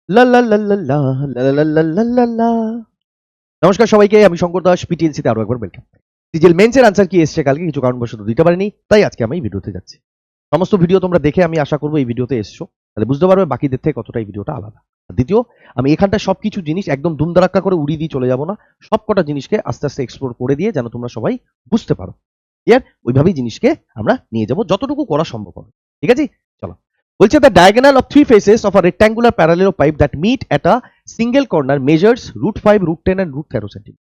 লা লা লা লা লা লা লা লা লা লা লা। নমস্কার সবাইকে, আমি শঙ্কর দাস, পিটিএনসি তে আরো একবার ওয়েলকাম। সিজিএল মেন্সের আনসার কি এসছে কালকে কিছু কারণবশত দিতে পারিনি, তাই আজকে আমি এই ভিডিওতে যাচ্ছি। সমস্ত ভিডিও তোমরা দেখে আমি আশা করবো এই ভিডিওতে এসছো, তাহলে বুঝতে পারবে বাকিদের থেকে কতটা এই ভিডিওটা আলাদা। আর দ্বিতীয়, আমি এখানটা সবকিছু জিনিস একদম দুমদারাক্কা করে উড়িয়ে দিয়ে চলে যাবো না, সব কটা জিনিসকে আস্তে আস্তে এক্সপ্লোর করে দিয়ে যেন তোমরা সবাই বুঝতে পারো। ক্লিয়ার? ওইভাবেই জিনিসকে আমরা নিয়ে যাবো যতটুকু করা সম্ভব হবে। ঠিক আছে, চলো। বলছে the diagonal of three faces of a rectangular parallelopiped that meet at a single corner measures √5, √10 and √13 centimetre.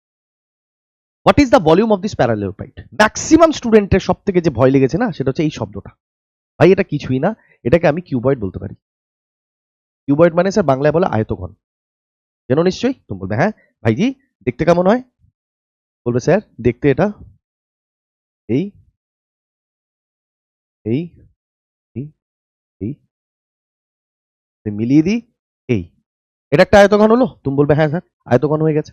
What is the volume of this parallelopiped? Maximum স্টুডেন্টের সব থেকে যে ভয় লেগেছে না, সেটা হচ্ছে এই শব্দটা। ভাই এটা কিছুই না, এটাকে আমি কিউবয়েড বলতে পারি। কিউবয়েড মানে স্যার বাংলায় বলে আয়তঘন, জানো নিশ্চয়ই? তুমি বলবে হ্যাঁ ভাইজি, দেখতে কেমন হয়? বলবে স্যার দেখতে এটা এই এই এই এই মিলিয়ে দিই এই, এটা একটা আয়তঘন হলো। তুমি বলবে হ্যাঁ স্যার আয়তঘন হয়ে গেছে।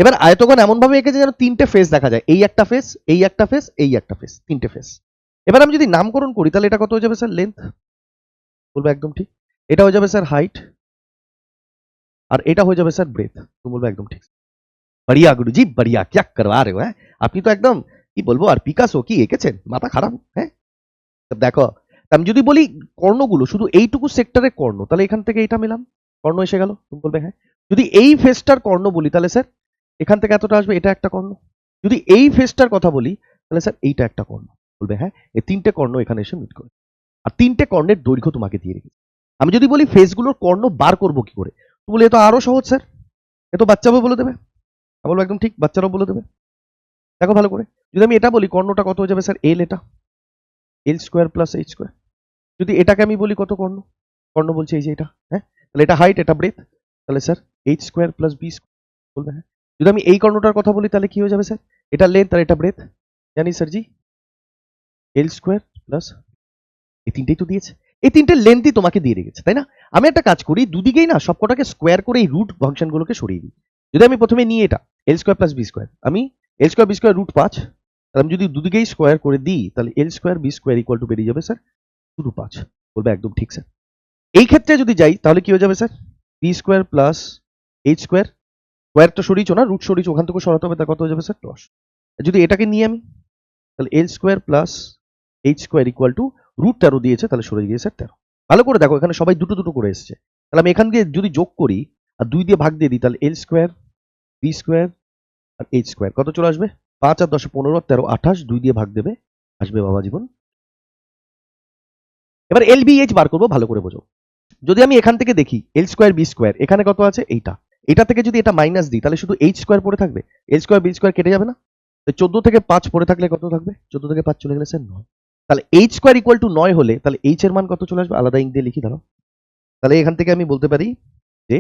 এবার আয়তঘন এমন ভাবে এঁকেছে যেন তিনটে ফেস দেখা যায়, এই একটা ফেস, এই একটা ফেস, এই একটা ফেস, তিনটে ফেস। এবার আমি যদি নামকরণ করি তাহলে এটা কত হয়ে যাবে স্যার? লেন্থ। বলবে একদম ঠিক। এটা হয়ে যাবে স্যার হাইট, আর এটা হয়ে যাবে স্যার ব্রেথ। তুমি বলবে একদম ঠিক। बढ़िया गुरुजी बढ़िया, क्या करवा रहे हो? হ্যাঁ, আপনি তো একদম কি বলবো, আর পিকাসো কি এঁকেছেন, মাথা খারাপ। হ্যাঁ, দেখো আমি যদি বলি কর্ণগুলো শুধু এইটুকু সেক্টরের কর্ণ, তাহলে এখান থেকে এইটা মিলাম, কর্ণ এসে গেল। তুমি বলবে হ্যাঁ। যদি এই ফেসটার কর্ণ বলি তাহলে স্যার এখান থেকে এতটা আসবে, এটা একটা কর্ণ। যদি এই ফেসটার কথা বলি তাহলে স্যার এইটা একটা কর্ণ। বলবে হ্যাঁ, এই তিনটে কর্ণ এখানে এসে মিট করে, আর তিনটে কর্ণের দৈর্ঘ্য তোমাকে দিয়ে রেখেছি। আমি যদি বলি ফেসগুলোর কর্ণ বার করবো কি করে, তুমি বলে এ তো আরো সহজ স্যার, এ তো বাচ্চাও বলে দেবে। আমি বলবো একদম ঠিক, বাচ্চারাও বলে দেবে। দেখো ভালো করে, যদি আমি এটা বলি কর্ণটা কত হয়ে যাবে স্যার? এল, এটা এল স্কোয়ার প্লাস এইচ স্কোয়ার। যদি এটাকে আমি বলি কত কর্ণ, কর্ণ বলছি এই যে এটা, হ্যাঁ, তাহলে এটা হাইট, এটা ব্রেথ, তাহলে sir H square plus B square. বলবে হ্যাঁ। যদি আমি এই কর্ণটার কথা বলি তাহলে কি হয়ে যাবে স্যার? এটা লেন্থ আর এটা ব্রেথ, জানি স্যার জি, এল স্কোয়ার প্লাস, এই তিনটেই তো দিয়েছে। এই তিনটে লেন্থই তোমাকে দিয়ে রেখেছে, তাই না? আমি একটা কাজ করি, দুদিকেই না সবকটাকে স্কোয়ার করে এই রুট ফাংশনগুলোকে সরিয়ে দিই। যদি আমি প্রথমে নিই এটা এল স্কোয়ার প্লাস বি স্কোয়ার, আমি এল স্কোয়ার বি স্কোয়ার √5, আমি যদি দুদিকেই স্কোয়ার করে দিই তাহলে L square B square equal to বেরিয়ে যাবে স্যার √5। বলবে একদম ঠিক স্যার। এই ক্ষেত্রে যদি যাই তাহলে কি হয়ে যাবে sir? B square plus H square, square তো সরিয়েছো না, রুট সরিয়েছো, ওখান থেকে সরাতে হবে, তা কত হয়ে যাবে স্যার? 10। যদি এটাকে নিয়ে আমি তাহলে L square plus H square equal to √13 দিয়েছে, তাহলে সরে গিয়ে স্যার 13। ভালো করে দেখো, এখানে সবাই দুটো দুটো করে এসছে, তাহলে আমি এখান দিয়ে যদি যোগ করি আর 2 দিয়ে ভাগ দিয়ে দিই তাহলে এল স্কোয়ার বি স্কোয়ার আর এইচ স্কোয়ার কত চলে আসবে? 5 আর 10 15 13 28, 2 দিয়ে ভাগ দেবে, আসবে বাবা জীবন। এবার এল বি এইচ বার করবো, ভালো করে বোঝো। যদি আমি এখান থেকে দেখি এল স্কোয়ার বি স্কোয়ার এখানে কত আছে, এইটা, এটা থেকে যদি এটা মাইনাস দিই তাহলে শুধু এইচ স্কোয়ার পড়ে থাকবে, এল স্কোয়ার বি স্কোয়ার কেটে যাবে না? 14 থেকে 5 পড়ে থাকলে কত থাকবে? 14 থেকে 5 চলে গেলে স্যার 9। তাহলে এইচ স্কোয়ার ইকুয়াল টু 9 হলে তাহলে এইচ এর মান কত চলে আসবে? আলাদা ইঙ্ক দিয়ে লিখি দাঁড়াও। তাহলে এখান থেকে আমি বলতে পারি যে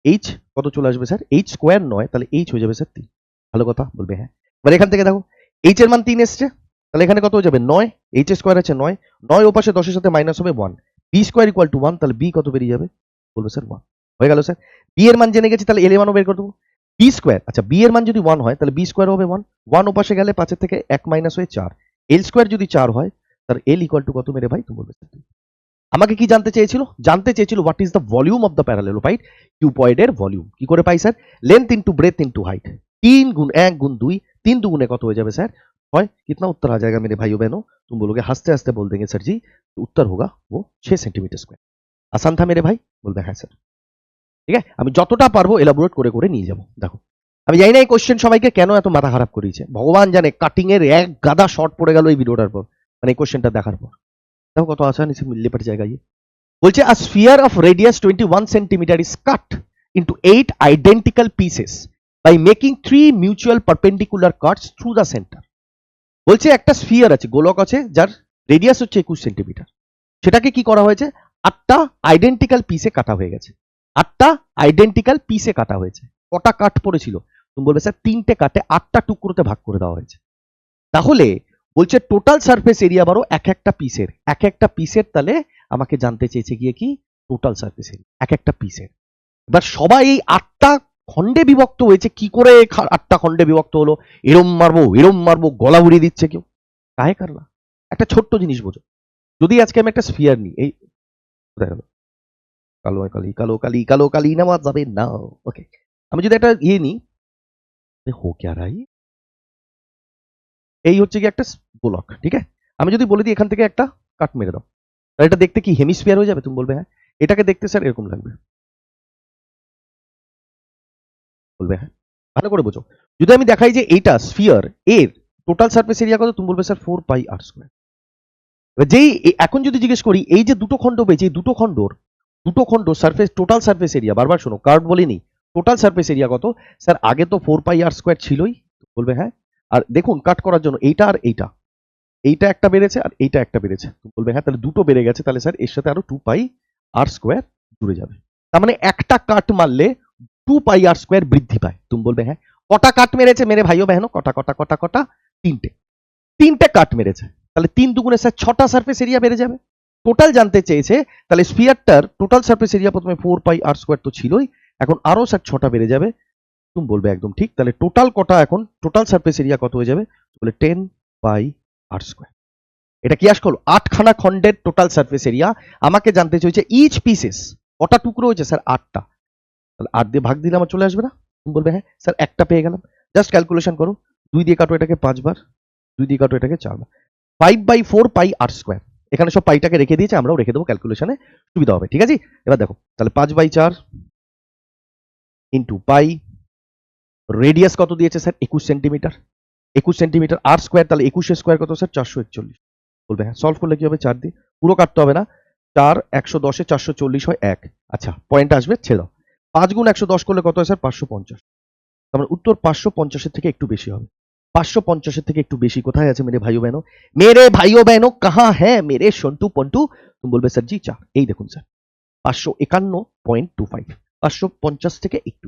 এইচ কত চলে আসবে স্যার? এইচ স্কোয়ার 9, তাহলে এইচ হয়ে যাবে স্যার 3। ভালো কথা, বলবে হ্যাঁ। এবার এখান থেকে দেখো এইচ এর মান 3 এসছে, তাহলে এখানে কত হয়ে যাবে? 9, এইচ স্কোয়ার আছে 9, 9 ও পাশে 10 এর সাথে মাইনাস হবে 1, বি স্কোয়ার ইকুয়াল টু 1, তাহলে বি কত বেরিয়ে যাবে? বলবে স্যার 1। হয়ে গেল স্যার। বি এর মান জেনে গেছি, তাহলে এল এর মানও বের করে দেবো। বি স্কোয়ার, আচ্ছা বি এর মান যদি 1 হয় তাহলে বি স্কোয়ার হবে 1, 1 ও পাশে গেলে 5 এর থেকে 1 মাইনাস হয়ে 4, এল স্কোয়ার যদি 4 হয় তাহলে এল ইকুয়াল টু কত মেরে ভাই? তুমি বলবে স্যার 2। আমাকে কি জানতে চেয়েছিল? জানতে চেয়েছিল what is the volume of the parallelopiped, কিউবয়েডের ভলিউম। কি করে পাই sir? Length into breadth into height, 3 गुण 1 गुण 2, 3 दुगुने कत हो जाए सर? হয়। कितना उत्तर आ जाएगा मेरे भाइयों बहनों? तुम बोलोगे हंसते हंसते बोल देंगे सर जी, तो उत्तर होगा वो 6 सेंटीमीटर स्क्वायर। आसान था मेरे भाई? বলবে হ্যাঁ স্যার। ঠিক আছে, আমি যতটা পারবো এলাবোরেট করে করে নিয়ে যাবো। দেখো আমি জানি না এই কোশ্চেন সবাইকে কেন এত মাথা খারাপ করিয়েছে, ভগবান জানে। কাটিং এর এক গাদা শর্ট পড়ে গেল এই ভিডিওটার পর, মানে এই কোশ্চেনটা দেখার পর। দেখো কত আসান ইসে লিপট जाएगा ये। বলছে a sphere of radius 21 centimeter is cut into 8 identical pieces by making 3 mutual perpendicular cuts through the center। বলছে একটা স্ফিয়ার আছে, গোলক আছে, যার রেডিয়াস হচ্ছে 21 সেন্টিমিটার, সেটাকে কি করা হয়েছে? 8টা আইডেন্টিক্যাল পিসে কাটা হয়ে গেছে। 8টা আইডেন্টিক্যাল পিসে কাটা হয়েছে। কটা কাট পড়েছিল? তুমি বলবে স্যার 3টে কাটে 8টা টুকরোতে ভাগ করে দেওয়া হয়েছে। তাহলে বলছে টোটাল সারফেস এরিয়া বারো এক একটা পিসের, তাহলে আমাকে জানতে চেয়েছে গিয়ে কি টোটাল সারফেস এরিয়া এক একটা পিসের। এবার সবাই এই 8টা খণ্ডে বিভক্ত হয়েছে, কি করে 8টা খণ্ডে বিভক্ত হলো? এরম মারবো, গলা উড়িয়ে দিচ্ছে কেউ, কাহে কারলা। একটা ছোট্ট জিনিস বোঝো, যদি আজকে আমি একটা স্ফিয়ার নিই, এই দেখা গেল কালো কালি কালো কালি কালো কালি নেওয়া যাবে না। ওকে, আমি যদি একটা নিই, হো ক্যা রাই, এই হচ্ছে কি একটা গোলক, ঠিক আছে। আমি যদি বলে দিই এখান থেকে একটা কাট মেরে দাও, তাহলে এটা দেখতে কি হেমিস্ফিয়ার হয়ে যাবে? তুমি বলবে হ্যাঁ। এটাকে দেখতে স্যার এরকম লাগবে, বলবে হ্যাঁ। ভালো করে বোঝো, যদি আমি দেখাই যে এইটা স্ফিয়ার, এর টোটাল সারফেস এরিয়া কত, তুমি বলবে স্যার 4πr²। এবার যেই এখন যদি জিজ্ঞেস করি এই যে দুটো খণ্ড পেয়েছি, এই দুটো খণ্ড সারফেস, টোটাল সারফেস এরিয়া, বারবার শোনো কার্ভ বলিনি, টোটাল সারফেস এরিয়া কত স্যার? আগে তো 4πr² ছিলই, বলবে হ্যাঁ। আর দেখুন কাট করার জন্য এইটা আর এইটা, এইটা একটা বেড়েছে আর এইটা একটা বেড়েছে, তুমি বলবে হ্যাঁ। তাহলে দুটো বেড়ে গেছে, তাহলে স্যার এর সাথে আরো 2πr² জুড়ে যাবে। তার মানে একটা কাট মারলে 2πr² বৃদ্ধি পায়, তুমি বলবে হ্যাঁ। কটা কাট মেরেছে মেরে ভাইও বেহেনো? কটা কটা কটা কটা? তিনটে কাট মেরেছে, তাহলে 3 দুগুণে স্যার 6টা সারফেস এরিয়া বেড়ে যাবে। টোটাল জানতে চেয়েছে, তাহলে স্ফিয়ারটার টোটাল সারফেস এরিয়া প্রথমে 4πr² তো ছিলই, এখন আরো স্যার 6টা বেড়ে যাবে, তুমি বলবে একদম ঠিক। তাহলে টোটাল কটা, এখন টোটাল সারফেস এরিয়া কত হয়ে যাবে? বলে 10πr²। এটা কি আসলো? 8খানা খণ্ডের টোটাল সারফেস এরিয়া আমাকে জানতে চেয়েছে, ইচ পিসেস কটা টুকরো হয়েছে স্যার? 8টা। তাহলে 8 দিয়ে ভাগ দিলে আমার চলে আসবে না? তুমি বলবে হ্যাঁ স্যার, একটা পেয়ে গেলাম। জাস্ট ক্যালকুলেশন করো, 2 দিয়ে কাটো এটাকে 5 বার, 2 দিয়ে কাটো এটাকে 4 বার, 5/4πr²। এখানে সব পাইটাকে রেখে দিয়েছে, আমরাও রেখে দেবো, ক্যালকুলেশনে সুবিধা হবে, ঠিক আছে। এবার দেখো, তাহলে 5/4 ইন্টু পাই, রেডিয়াস কত দিয়েছে স্যার? 21 সেন্টিমিটার, 21 সেন্টিমিটার r², তাহলে 21 কত স্যার? 441। বলবে হ্যাঁ। সলভ করলে কি হবে? 4 দিয়ে, পুরো কাটতে হবে না, 4 110 440 হয় 1। আচ্ছা, পয়েন্ট আসবে, ছেড়ে দাও। 5 গুণ 110 করলে কত হয় স্যার? 550। তার মানে উত্তর 550-এর থেকে একটু বেশি হবে। 550-এর থেকে একটু বেশি কোথায় আছে মেরে ভাইও বহনো? মেরে ভাইও বহনো কাহা হ্যাঁ মেরে সন্টু পন্টু? তুমি বলবে স্যার জি 4। এই দেখুন স্যার, 551.25, 550 থেকে একটু।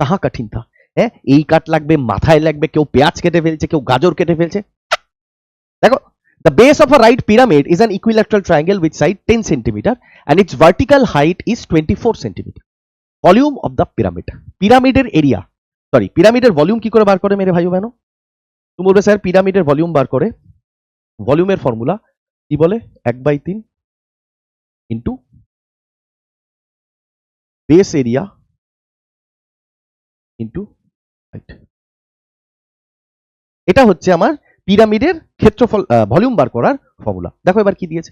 কাহা কঠিন থা? হ্যাঁ, এই কাট লাগবে, মাথায় লাগবে, কেউ পেঁয়াজ কেটে ফেলছে, কেউ গাজর কেটে ফেলছে। দেখো, the base of a right pyramid is an equilateral triangle with side 10 centimeter and its vertical height is 24 centimeter. Volume of the pyramid, পিরামিডের এরিয়া, সরি পিরামিডের ভলিউম কি করে বার করে মেরে ভাইও বহনো? তুমি বলবে স্যার পিরামিডের ভলিউম বার করে, ভলিউমের ফর্মুলা কি বলে? 1/3 into base area into height. এটা হচ্ছে আমার পিরামিডের ক্ষেত্রফল, ভলিউম বার করার ফর্মুলা। দেখো এবার কি দিয়েছে?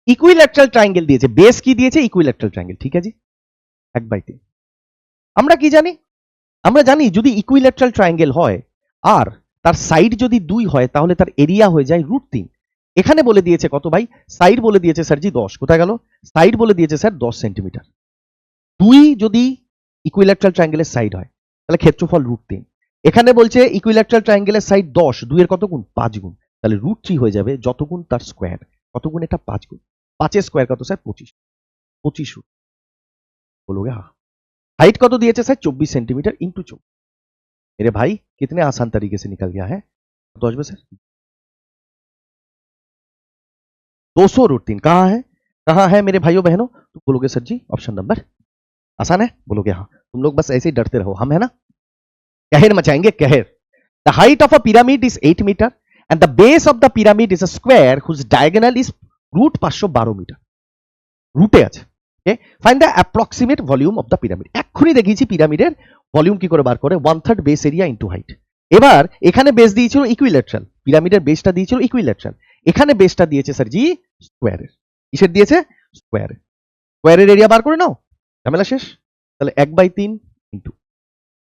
ইকুইল্যাট্রাল ট্রায়াঙ্গেল দিয়েছে, বেস কি দিয়েছে? ইকুইল্যাট্রাল ট্রায়াঙ্গেল, ঠিক আছে। 1/3, আমরা কি জানি? আমরা জানি যদি ইকুইল্যাট্রাল ট্রায়াঙ্গেল হয় আর তার সাইড যদি 2 হয়, তাহলে তার এরিয়া হয়ে যায় √3। এখানে বলে দিয়েছে কত ভাই? সাইড বলে দিয়েছে স্যার জি 10। কোথায় গেল? সাইড বলে দিয়েছে স্যার 10 সেন্টিমিটার। 2 যদি ইকুইল্যাট্রাল ট্রায়াঙ্গেলের সাইড হয়, তাহলে ক্ষেত্রফল √3। এখানে বলছে ইকুইল্যাট্রাল ট্রায়াঙ্গেলের সাইড 10, 2 এর কত গুণ? 5 গুণ, তাহলে √3 হয়ে যাবে যত গুণ তার স্কোয়ার। কত গুণ? এটা 5 গুণ। 5 এর স্কোয়ার কত স্যার? 25। 25 বলোগে হ্যাঁ। हाइट कत दिए सर? 24 centimetre into 24। मेरे भाई कितने आसान तरीके से निकल गया है। तो आज सर 200√3 कहाँ है मेरे भाइयों बहनों? तो बोलोगे सर जी ऑप्शन नंबर, आसान है, बोलोगे हाँ। तुम लोग बस ऐसे ही डरते रहो, हम है ना, कहर मचाएंगे कहर। The height of a pyramid is 8 metre and the base of the pyramid is a square whose diagonal is √512 metre. রুটে আছে। Okay, find the approximate volume of the pyramid. এক্ষুনি দেখিয়েছি পিরামিডের ভলিউম কি করে বার করে, 1/3 বেস এরিয়া ইন্টু হাইট। এবার এখানে বেস দিয়েছিল ইকুইল্যাট্রাল, পিরামিডের বেসটা দিয়েছিল ইকুইল্যাট্রাল, এখানে বেসটা দিয়েছে স্যার জি স্কোয়ারের। কিসের দিয়েছে? স্কোয়ারের। স্কোয়ারের এরিয়া বার করে নাও, ঝামেলা শেষ। তাহলে 1/3 ইন্টু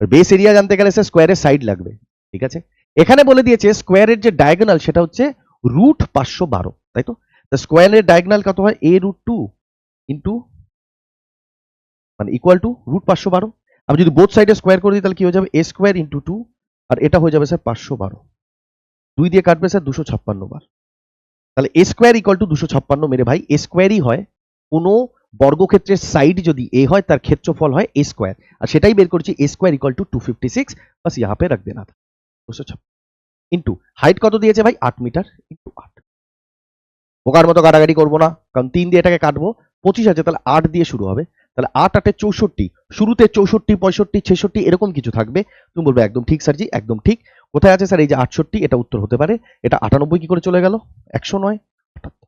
বেস এরিয়া জানতে গেলে স্যার স্কোয়ারের সাইড লাগবে, ঠিক আছে। এখানে বলে দিয়েছে স্কোয়ারের যে ডায়াগোনাল সেটা হচ্ছে √512, তাই তো। স্কোয়ারের ডায়াগোনাল কত হয়? a√2 ইন্টু মানে ইকুয়াল টু √512। আমি যদি বোথ সাইডে স্কোয়ার করে দিই তাহলে কি হয়ে যাবে? a² ইন্টু 2, আর এটা হয়ে যাবে স্যার 512। 2 দিয়ে কাটবে স্যার 256 বার। তাহলে a² ইকুয়াল টু 256 মেরে ভাই। a² হয় কোনো বর্গক্ষেত্রের সাইড যদি a হয় তার ক্ষেত্রফল হয় a², আর সেটাই বের করেছি। a² ইকুয়াল টু 256, বাস यहाँ पे रख देना था 256 ইন্টু হাইট কত দিয়েছে ভাই? 8 মিটার ইন্টু 8। বোকার মতো কাটাকাটি করবো না, কারণ 3 দিয়ে এটাকে কাটবো, 25 আছে, তাহলে 8 দিয়ে শুরু হবে। তাহলে 8 8 64, শুরুতে 64 65 66 এরকম কিছু থাকবে। তুমি বলবে একদম ঠিক স্যার জি, একদম ঠিক। কোথায় আছে স্যার? এই যে 68, এটা উত্তর হতে পারে। এটা 98 কি করে চলে গেল? 100 নয় 78।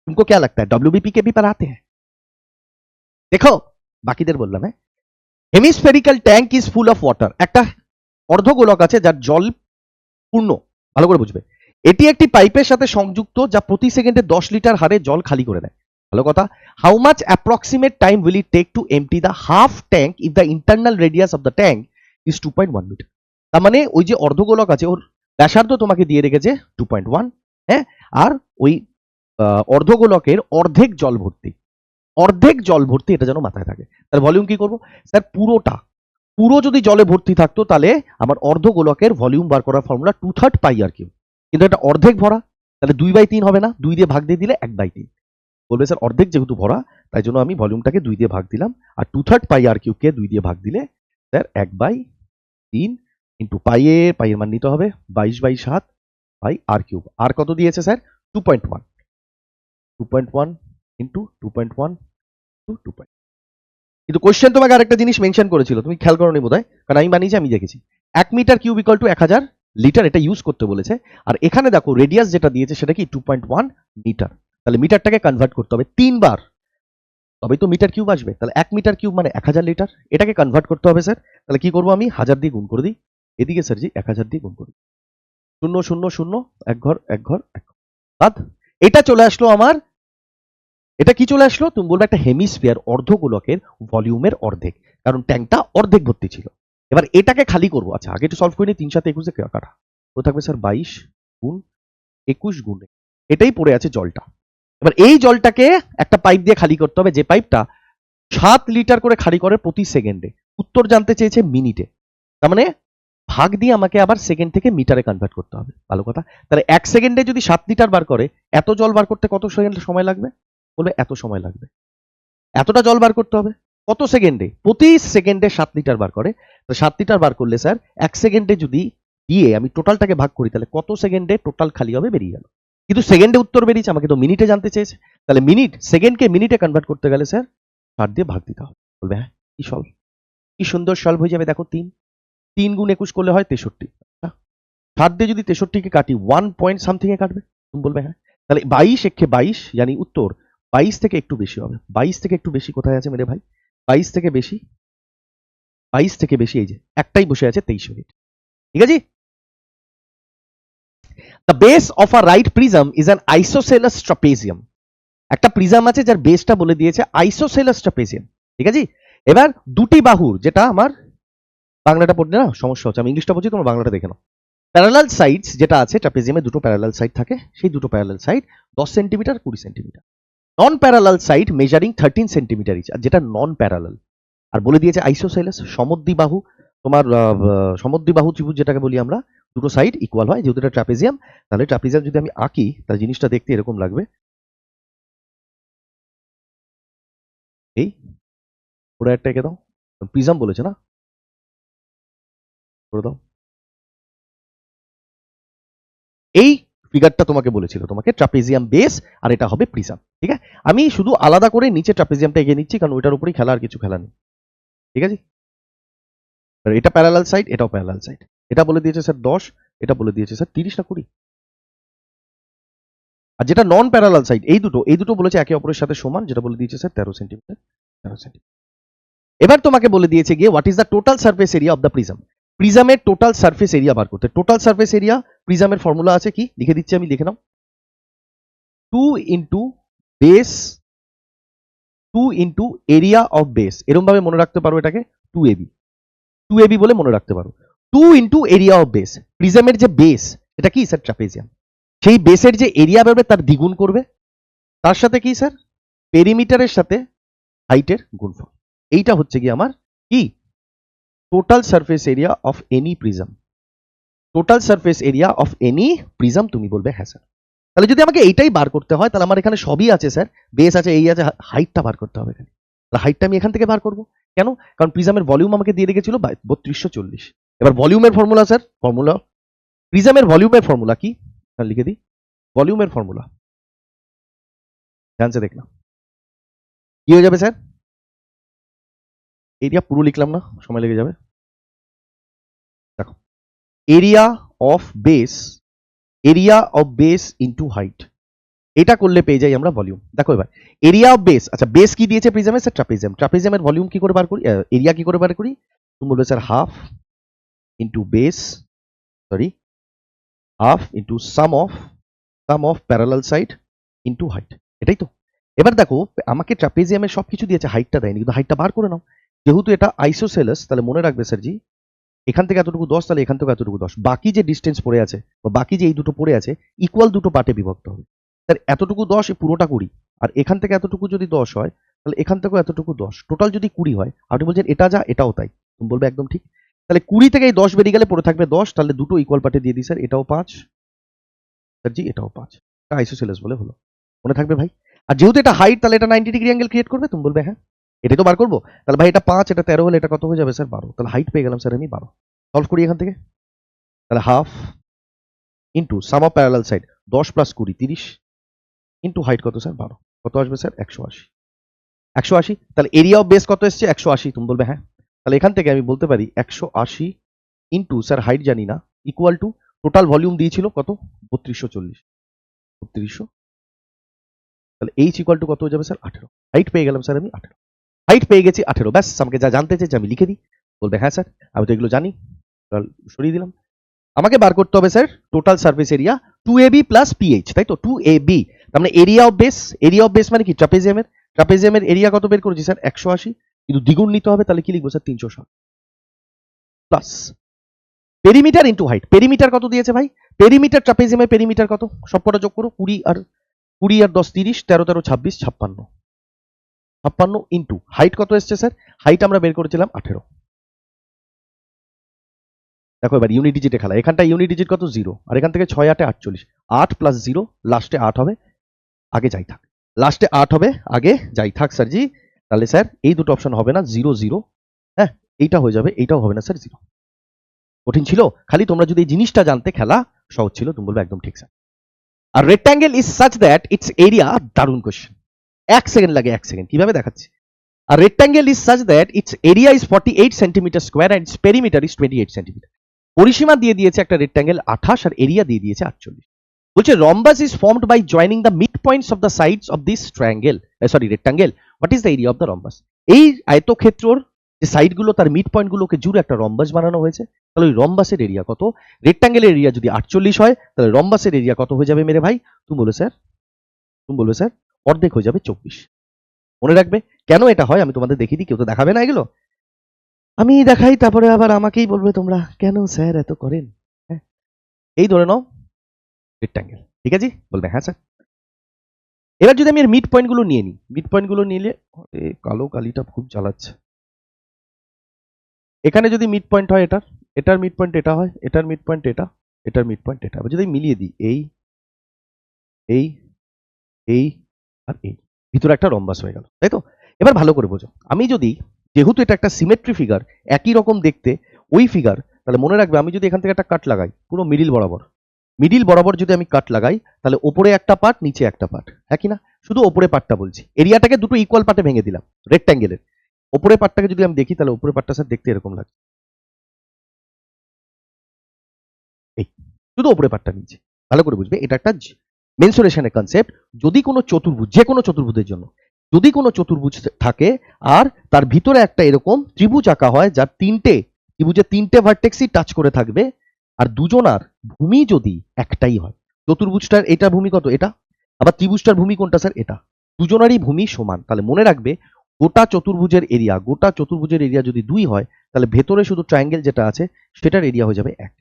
तुमको क्या लगता है डब्ल्यूबीपी के पेपर आते हैं? দেখো বাকিদের বললাম, হ্যাঁ, hemispherical tank is full of water, একটা অর্ধগোলক আছে যার জল পূর্ণ, ভালো করে বুঝবে। এটি একটি পাইপের সাথে সংযুক্ত যা প্রতি সেকেন্ডে 10 লিটার হারে জল খালি করে দেয়। ভালো কথা। How much approximate time will it take to empty the half tank if the internal radius of the tank is 2.1 metre. তার মানে ওই যে অর্ধগোলক আছে ওর ব্যাসার্ধ তোমাকে দিয়ে রেখেছে 2.1, হ্যাঁ, আর ওই অর্ধগোলকের অর্ধেক জল ভর্তি, অর্ধেক জল ভর্তি, এটা যেন মাথায় থাকে। তাহলে ভলিউম কি করবো স্যার? পুরো যদি জলে ভর্তি থাকতো তাহলে আমার অর্ধগোলকের ভলিউম বার করার ফর্মুলা 2/3 পাই আর কিউ, কিন্তু এটা অর্ধেক ভরা, তাহলে 2/3 হবে না, 2 দিয়ে ভাগ দিয়ে দিলে 1/3। বলবে স্যার অর্ধেক যেহেতু ভরা তাই জন্য আমি ভলিউমটাকে 2 দিয়ে ভাগ দিলাম, আর 2/3 পাই আর কিউ কে 2 দিয়ে ভাগ দিলে স্যার 1/3 ইন্টু পাইয়ের মান নিতে হবে 22/7 বাই আর কিউব। আর কত দিয়েছে স্যার? 2.1 into 2.1 two 2. কিন্তু কোশ্চেন তোমাকে আরেকটা জিনিস মেনশন করেছিল, তুমি খেয়াল করোনি বোধহয়, কারণ আমি বানিয়েছি, আমি দেখেছি। 1 metre cube equal to 1000 litre, এটা ইউজ করতে বলেছে। আর এখানে দেখো রেডিয়াস যেটা দিয়েছে সেটা কি 2.1 মিটার, তাহলে মিটারটাকে কনভার্ট করতে হবে 3 বার, তবেই তো মিটার কিউব আসবে। তাহলে 1 মিটার কিউব মানে 1000 লিটার, এটাকে কনভার্ট করতে হবে স্যার। তাহলে কি করবো আমি? 1000 দিয়ে গুণ করে দিই, এদিকে স্যার জি 1000 দিয়ে গুণ করি, 0 0 0 এক ঘর এক ঘর এক ঘর বাদ। এটা চলে আসলো আমার, এটা কি চলে আসলো? তুমি বলবে একটা হেমিস্ফিয়ার অর্ধগোলকের ভলিউমের অর্ধেক, কারণ ট্যাঙ্কটা অর্ধেক ভর্তি ছিল। এবার এটাকে খালি করবো। আচ্ছা আগে একটু সলভ করে নিই। 3 7 21 কাটা তো থাকবে স্যার 22 গুণ 21 গুণ, এটাই পড়ে আছে জলটা। এবার এই জলটাকে একটা পাইপ দিয়ে খালি করতে হবে, যে পাইপটা 7 লিটার করে খালি করে প্রতি সেকেন্ডে। উত্তর জানতে চেয়েছে মিনিটে, তার মানে ভাগ দিয়ে আমাকে আবার সেকেন্ড থেকে মিটারে কনভার্ট করতে হবে। ভালো কথা। তাহলে 1 সেকেন্ডে যদি 7 লিটার বার করে, এত জল বার করতে কত সেকেন্ড সময় লাগবে? বলবে এত সময় লাগবে। এতটা জল বার করতে হবে কত সেকেন্ডে? প্রতি সেকেন্ডে 7 লিটার বার করে, তো 7 লিটার বার করলে স্যার 1 সেকেন্ডে যদি দিয়ে আমি টোটালটাকে ভাগ করি, তাহলে কত সেকেন্ডে টোটাল খালি হবে বেরিয়ে গেল। কিন্তু সেকেন্ডে উত্তর বেরিয়েছে, আমাকে তো মিনিটে জানতে চেয়েছে। তাহলে মিনিট, সেকেন্ডকে মিনিটে কনভার্ট করতে গেলে স্যার 7 দিয়ে ভাগ দিতে হবে। বলবে হ্যাঁ, কি সলভ, কি সুন্দর সলভ হয়ে যাবে। দেখো 3 গুণ 21 করলে হয় 63। 7 দিয়ে যদি 63কে কাটি 1 পয়েন্ট সামথিং এ কাটবে। তুমি বলবে হ্যাঁ। তাহলে 22 একে 22, জানি উত্তর 22 থেকে একটু বেশি হবে। 22 থেকে একটু বেশি কোথায় আছে মেরে ভাই? 22 থেকে বেশি, 22 থেকে বেশি এই যে একটাই বসে আছে 23 মিনিট। ঠিক আছে। The base of a right prism is an isosceles trapezium. একটা প্রিজম আছে যার বেসটা বলে দিয়েছে আইসোসেলাস ট্রাপেজিয়াম। ঠিক আছে। এবার দুটি বাহুর, যেটা আমার বাংলাটা পড়তে না সমস্যা হচ্ছে, আমি ইংলিশটা বলছি, তোমার বাংলাটা দেখে নাও। প্যারালাল সাইডস যেটা আছে ট্রাপেজিয়ামে, দুটো প্যারালাল সাইড থাকে, সেই দুটো parallel side 10 centimetre 20 centimetre. Non parallel side measuring 13 centimetre each, আর যেটা নন প্যারালাল। আর বলে দিয়েছে আইসোসেলাস, সমদ্বিবাহু। তোমার সমদ্বিবাহু ত্রিভুজ যেটাকে বলি আমরা, দুটো সাইড ইকুয়াল হয়, যেহেতু এটা ট্রাপেজিয়াম। তাহলে ট্রাপেজিয়াম যদি আমি আঁকি তাহলে জিনিসটা দেখতে এরকম লাগবে। এই পুরো একটা এঁকে দাও, প্রিজম বলেছে না, করে দাও। এই ফিগারটা তোমাকে বলেছিল, তোমাকে ট্রাপেজিয়াম বেস আর এটা হবে প্রিজম। ঠিক আছে। আমি শুধু আলাদা করে নিচে ট্রাপেজিয়ামটা এগিয়ে নিচ্ছি, কারণ ওইটার উপরেই খেলা, আর কিছু খেলা নেই। ঠিক আছে। এটা প্যারালাল সাইড, এটাও প্যারালাল সাইড। এটা বলে দিয়েছে স্যার 10, এটা বলে দিয়েছে স্যার 30 না 20। আর যেটা নন প্যারালাল সাইড এই দুটো বলেছে একে অপরের সাথে সমান, যেটা বলে দিয়েছে স্যার 13 সেন্টিমিটার 13 সেন্টিমিটার। এবার তোমাকে বলে দিয়েছে গিয়ে what is the total surface area of the prism. প্রিজমের টোটাল সারফেস এরিয়া বার করতে। টোটাল সারফেস এরিয়া প্রিজমের ফর্মুলা আছে কি, লিখে দিচ্ছি আমি, লিখে নাও। 2 into base, 2 into area of base, এরকম ভাবে মনে রাখতে পারো এটাকে 2ab বলে মনে রাখতে পারো। 2 ইন্টু এরিয়া অফ বেস, প্রিজমের যে বেস এটা কি স্যার? ট্রাপেজিয়াম। সেই বেসের যে এরিয়া বেরোবে তার দ্বিগুণ করবে, তার সাথে কি স্যার? পেরিমিটারের সাথে হাইটের গুণফল। এইটা হচ্ছে কি আমার কি total surface area of any prism. Total surface area of any prism, তুমি বলবে হ্যাঁ স্যার। তাহলে যদি আমাকে এইটাই বার করতে হয়, তাহলে আমার এখানে সবই আছে স্যার, বেস আছে, এই আছে, হাইটটা বার করতে হবে এখানে। তাহলে হাইটটা আমি এখান থেকে বার করবো কেন? কারণ প্রিজমের ভলিউম আমাকে দিয়ে রেখেছিল 3240। এবার ভলিউমের ফর্মুলা স্যার, ফর্মুলা প্রিজমের ভলিউমের ফর্মুলা কি লিখে দিই। ভলিউমের ফর্মুলা ধ্যানসে দেখলাম কি হয়ে যাবে স্যার? এরিয়া পুরো লিখলাম না, সময় লেগে যাবে। দেখো, area of base, area of base into height. এটা করলে পেয়ে যাই আমরা ভলিউম। দেখো এবার এরিয়া অফ বেস, আচ্ছা বেস কি দিয়েছে প্রিজমে? Sir trapezium. ট্রাপিজিয়ামের ভলিউম কি করে বার করি, এরিয়া কি করে বার করি? তুমি বলবে sir half into base, sorry half into some of parallel side into height, এটাই তো। এবার দেখো আমাকে ট্রাপিজিয়ামের সবকিছু দিয়েছে, হাইটটা দেয়নি, কিন্তু হাইটটা বার করে নাও। যেহেতু এটা আইসোসেলাস তাহলে মনে রাখবে স্যার জি, এখান থেকে এতটুকু 10, তাহলে এখান থেকে এতটুকু 10, বাকি যে ডিস্টেন্স পড়ে আছে বা বাকি যে এই দুটো পড়ে আছে ইকুয়াল দুটো পার্টে বিভক্ত হবে। স্যার এতটুকু 10, পুরোটা 20, আর এখান থেকে এতটুকু যদি 10 হয় তাহলে এখান থেকেও এতটুকু 10, টোটাল যদি 20 হয়, আপনি বলছেন এটা যা এটাও তাই, তুমি বলবে একদম ঠিক। তাহলে 20 থেকে এই 10 বেরিয়ে গেলে পড়ে থাকবে 10, তাহলে দুটো ইকুয়াল পার্টে দিয়ে দিই স্যার, এটাও 5 স্যার জি, এটাও 5, এটা আইসোসেলাস বলে হলো, মনে থাকবে ভাই। আর যেহেতু এটা হাইট তাহলে এটা 90 ডিগ্রি অ্যাঙ্গেল ক্রিয়েট করবে, তুমি বলবে হ্যাঁ এটাই তো বার করবো। তাহলে ভাই এটা 5, এটা 13 হলে এটা কত হয়ে যাবে স্যার? 12, তাহলে হাইট পেয়ে গেলাম স্যার আমি 12। সলভ করি এখান থেকে, তাহলে half into some of parallel side 10 plus 20 30 into height কত স্যার? 12, কত আসবে স্যার? 180। 180, তাহলে এরিয়া অফ বেস কত এসছে? 180, তুমি বলবে হ্যাঁ। তাহলে এখান থেকে আমি বলতে পারি 180 ইন্টু স্যার হাইট জানি না ইকুয়াল টু টোটাল ভলিউম দিয়েছিল কত? 3240, 3200, তাহলে এইচ ইকুয়াল টু কত হয়ে যাবে স্যার? 18। হাইট পেয়ে গেলাম স্যার আমি 18, হাইট পেয়ে গেছি 18, ব্যাস। আমাকে যা জানতে চেয়েছে আমি লিখে দিই, বলবে হ্যাঁ স্যার আমি তো এগুলো জানি, সরিয়ে দিলাম। আমাকে বার করতে হবে sir total surface area 2ab plus pH, তাই তো 2ab, তার মানে area of base, area of base মানে কি? ট্রাপিজিয়ামের এরিয়া কত বের করেছি স্যার? 180, কিন্তু দ্বিগুণ নিতে হবে, তাহলে কি লিখবো sir? 360 plus perimeter into height. Perimeter কত দিয়েছে ভাই? পেরিমিটার ট্রাপিজিয়ামের পেরিমিটার কত? সবকটা যোগ করো, 20 আর 10 30, 13 13 26 56, 56 ইন্টু হাইট কত এসছে স্যার? হাইট আমরা বের করেছিলাম 18। দেখো এবার ইউনিট ডিজিটে খেলা, এখানটা ইউনিট ডিজিট কত? 0, আর এখান থেকে 6 8 48, 8 প্লাস 0 লাস্টে 8 হবে, আগে যাই থাক, লাস্টে 8 হবে, আগে যাই থাক স্যার জি। তাহলে স্যার এই দুটো অপশন হবে না, 0 0, হ্যাঁ এইটা হয়ে যাবে, এইটাও হবে না স্যার 0। কঠিন ছিল, খালি তোমরা যদি এই জিনিসটা জানতে খেলা সহজ ছিল, তুমি বলবে একদম ঠিক স্যার। আর rectangle is such that its area, দারুণ কোশ্চেন, 1 সেকেন্ড লাগে, 1 সেকেন্ড, কিভাবে দেখাচ্ছি। আর rectangle is such that its area is 48 centimetre square and its perimeter is 28 centimetre. পরিসীমা দিয়ে দিয়েছে একটা রেক্ট্যাঙ্গেল 28 আর এরিয়া দিয়ে দিয়েছে 48। বলছে rhombus is formed by joining the mid points of the sides of this triangle, sorry rectangle, what is the area of the rhombus. এই আয়তক্ষেত্রর যে সাইডগুলো তার মিড পয়েন্টগুলোকে জুড়ে একটা রম্বাস বানানো হয়েছে, তাহলে ওই রম্বাসের এরিয়া কত? রেক্ট্যাঙ্গেলের এরিয়া যদি 48 হয় তাহলে রম্বাসের এরিয়া কত হয়ে যাবে মেরে ভাই? তুমি বলবে স্যার অর্ধেক হয়ে যাবে 24। মনে রাখবে কেন এটা হয় আমি তোমাদের দেখিয়ে দিই, কেউ তো দেখাবে না এগুলো, আমি দেখাই, তারপরে আবার আমাকেই বলবে তোমরা কেন স্যার এত করেন। হ্যাঁ, এই ধরে নাও রেক্ট্যাঙ্গেল, ঠিক আছে, বলবে হ্যাঁ স্যার। এবার যদি আমি এর মিড পয়েন্ট গুলো নিয়ে নিই, মিড পয়েন্ট গুলো নিলে কালো কালিটা খুব জ্বালাচ্ছে। এখানে যদি মিড পয়েন্ট হয় এটার মিড পয়েন্ট এটা হয়, এটার মিড পয়েন্ট এটা, এটার মিড পয়েন্ট এটা, যদি মিলিয়ে দিই এই এই এই আর এই, ভিতরে একটা রম্বাস হয়ে গেল, তাই তো। এবার ভালো করে বোঝো, আমি যদি, যেহেতু এটা একটা সিমেট্রি ফিগার, একই রকম দেখতে ওই ফিগার, তাহলে মনে রাখবে আমি যদি এখান থেকে একটা কাট লাগাই পুরো মিডিল বরাবর যদি আমি কাট লাগাই, তাহলে ওপরে একটা পার্ট নিচে একটা পার্ট, হ্যাঁ কি না? শুধু ওপরে পার্টটা বলছি, এরিয়াটাকে দুটো ইকুয়াল পার্টে ভেঙে দিলাম রেক্ট্যাঙ্গেলের। ওপরে পার্টটাকে যদি আমি দেখি তাহলে ওপরে পার্টটা স্যার দেখতে এরকম লাগে, এই শুধু ওপরে পার্টটা নিচে, ভালো করে বুঝবে এটা একটা মেনসুরেশনের কনসেপ্ট। যদি কোনো চতুর্ভুজ, যে কোনো চতুর্ভুজের জন্য যদি কোনো চতুর্ভুজ থাকে আর তার ভিতরে একটা এরকম ত্রিভুজ আঁকা হয় যার ত্রিভুজের তিনটে ভার্টেক্সই টাচ করে থাকবে, আর দুজনার ভূমি যদি একটাই হয়, চতুর্ভুজটার এটা ভূমি কত? এটা, আবার ত্রিভুজটার ভূমি কোনটা স্যার? এটা, দুজনারই ভূমি সমান, তাহলে মনে রাখবে গোটা চতুর্ভুজের এরিয়া যদি 2 হয়, তাহলে ভেতরে শুধু ট্রায়াঙ্গেল যেটা আছে সেটার এরিয়া হয়ে যাবে 1।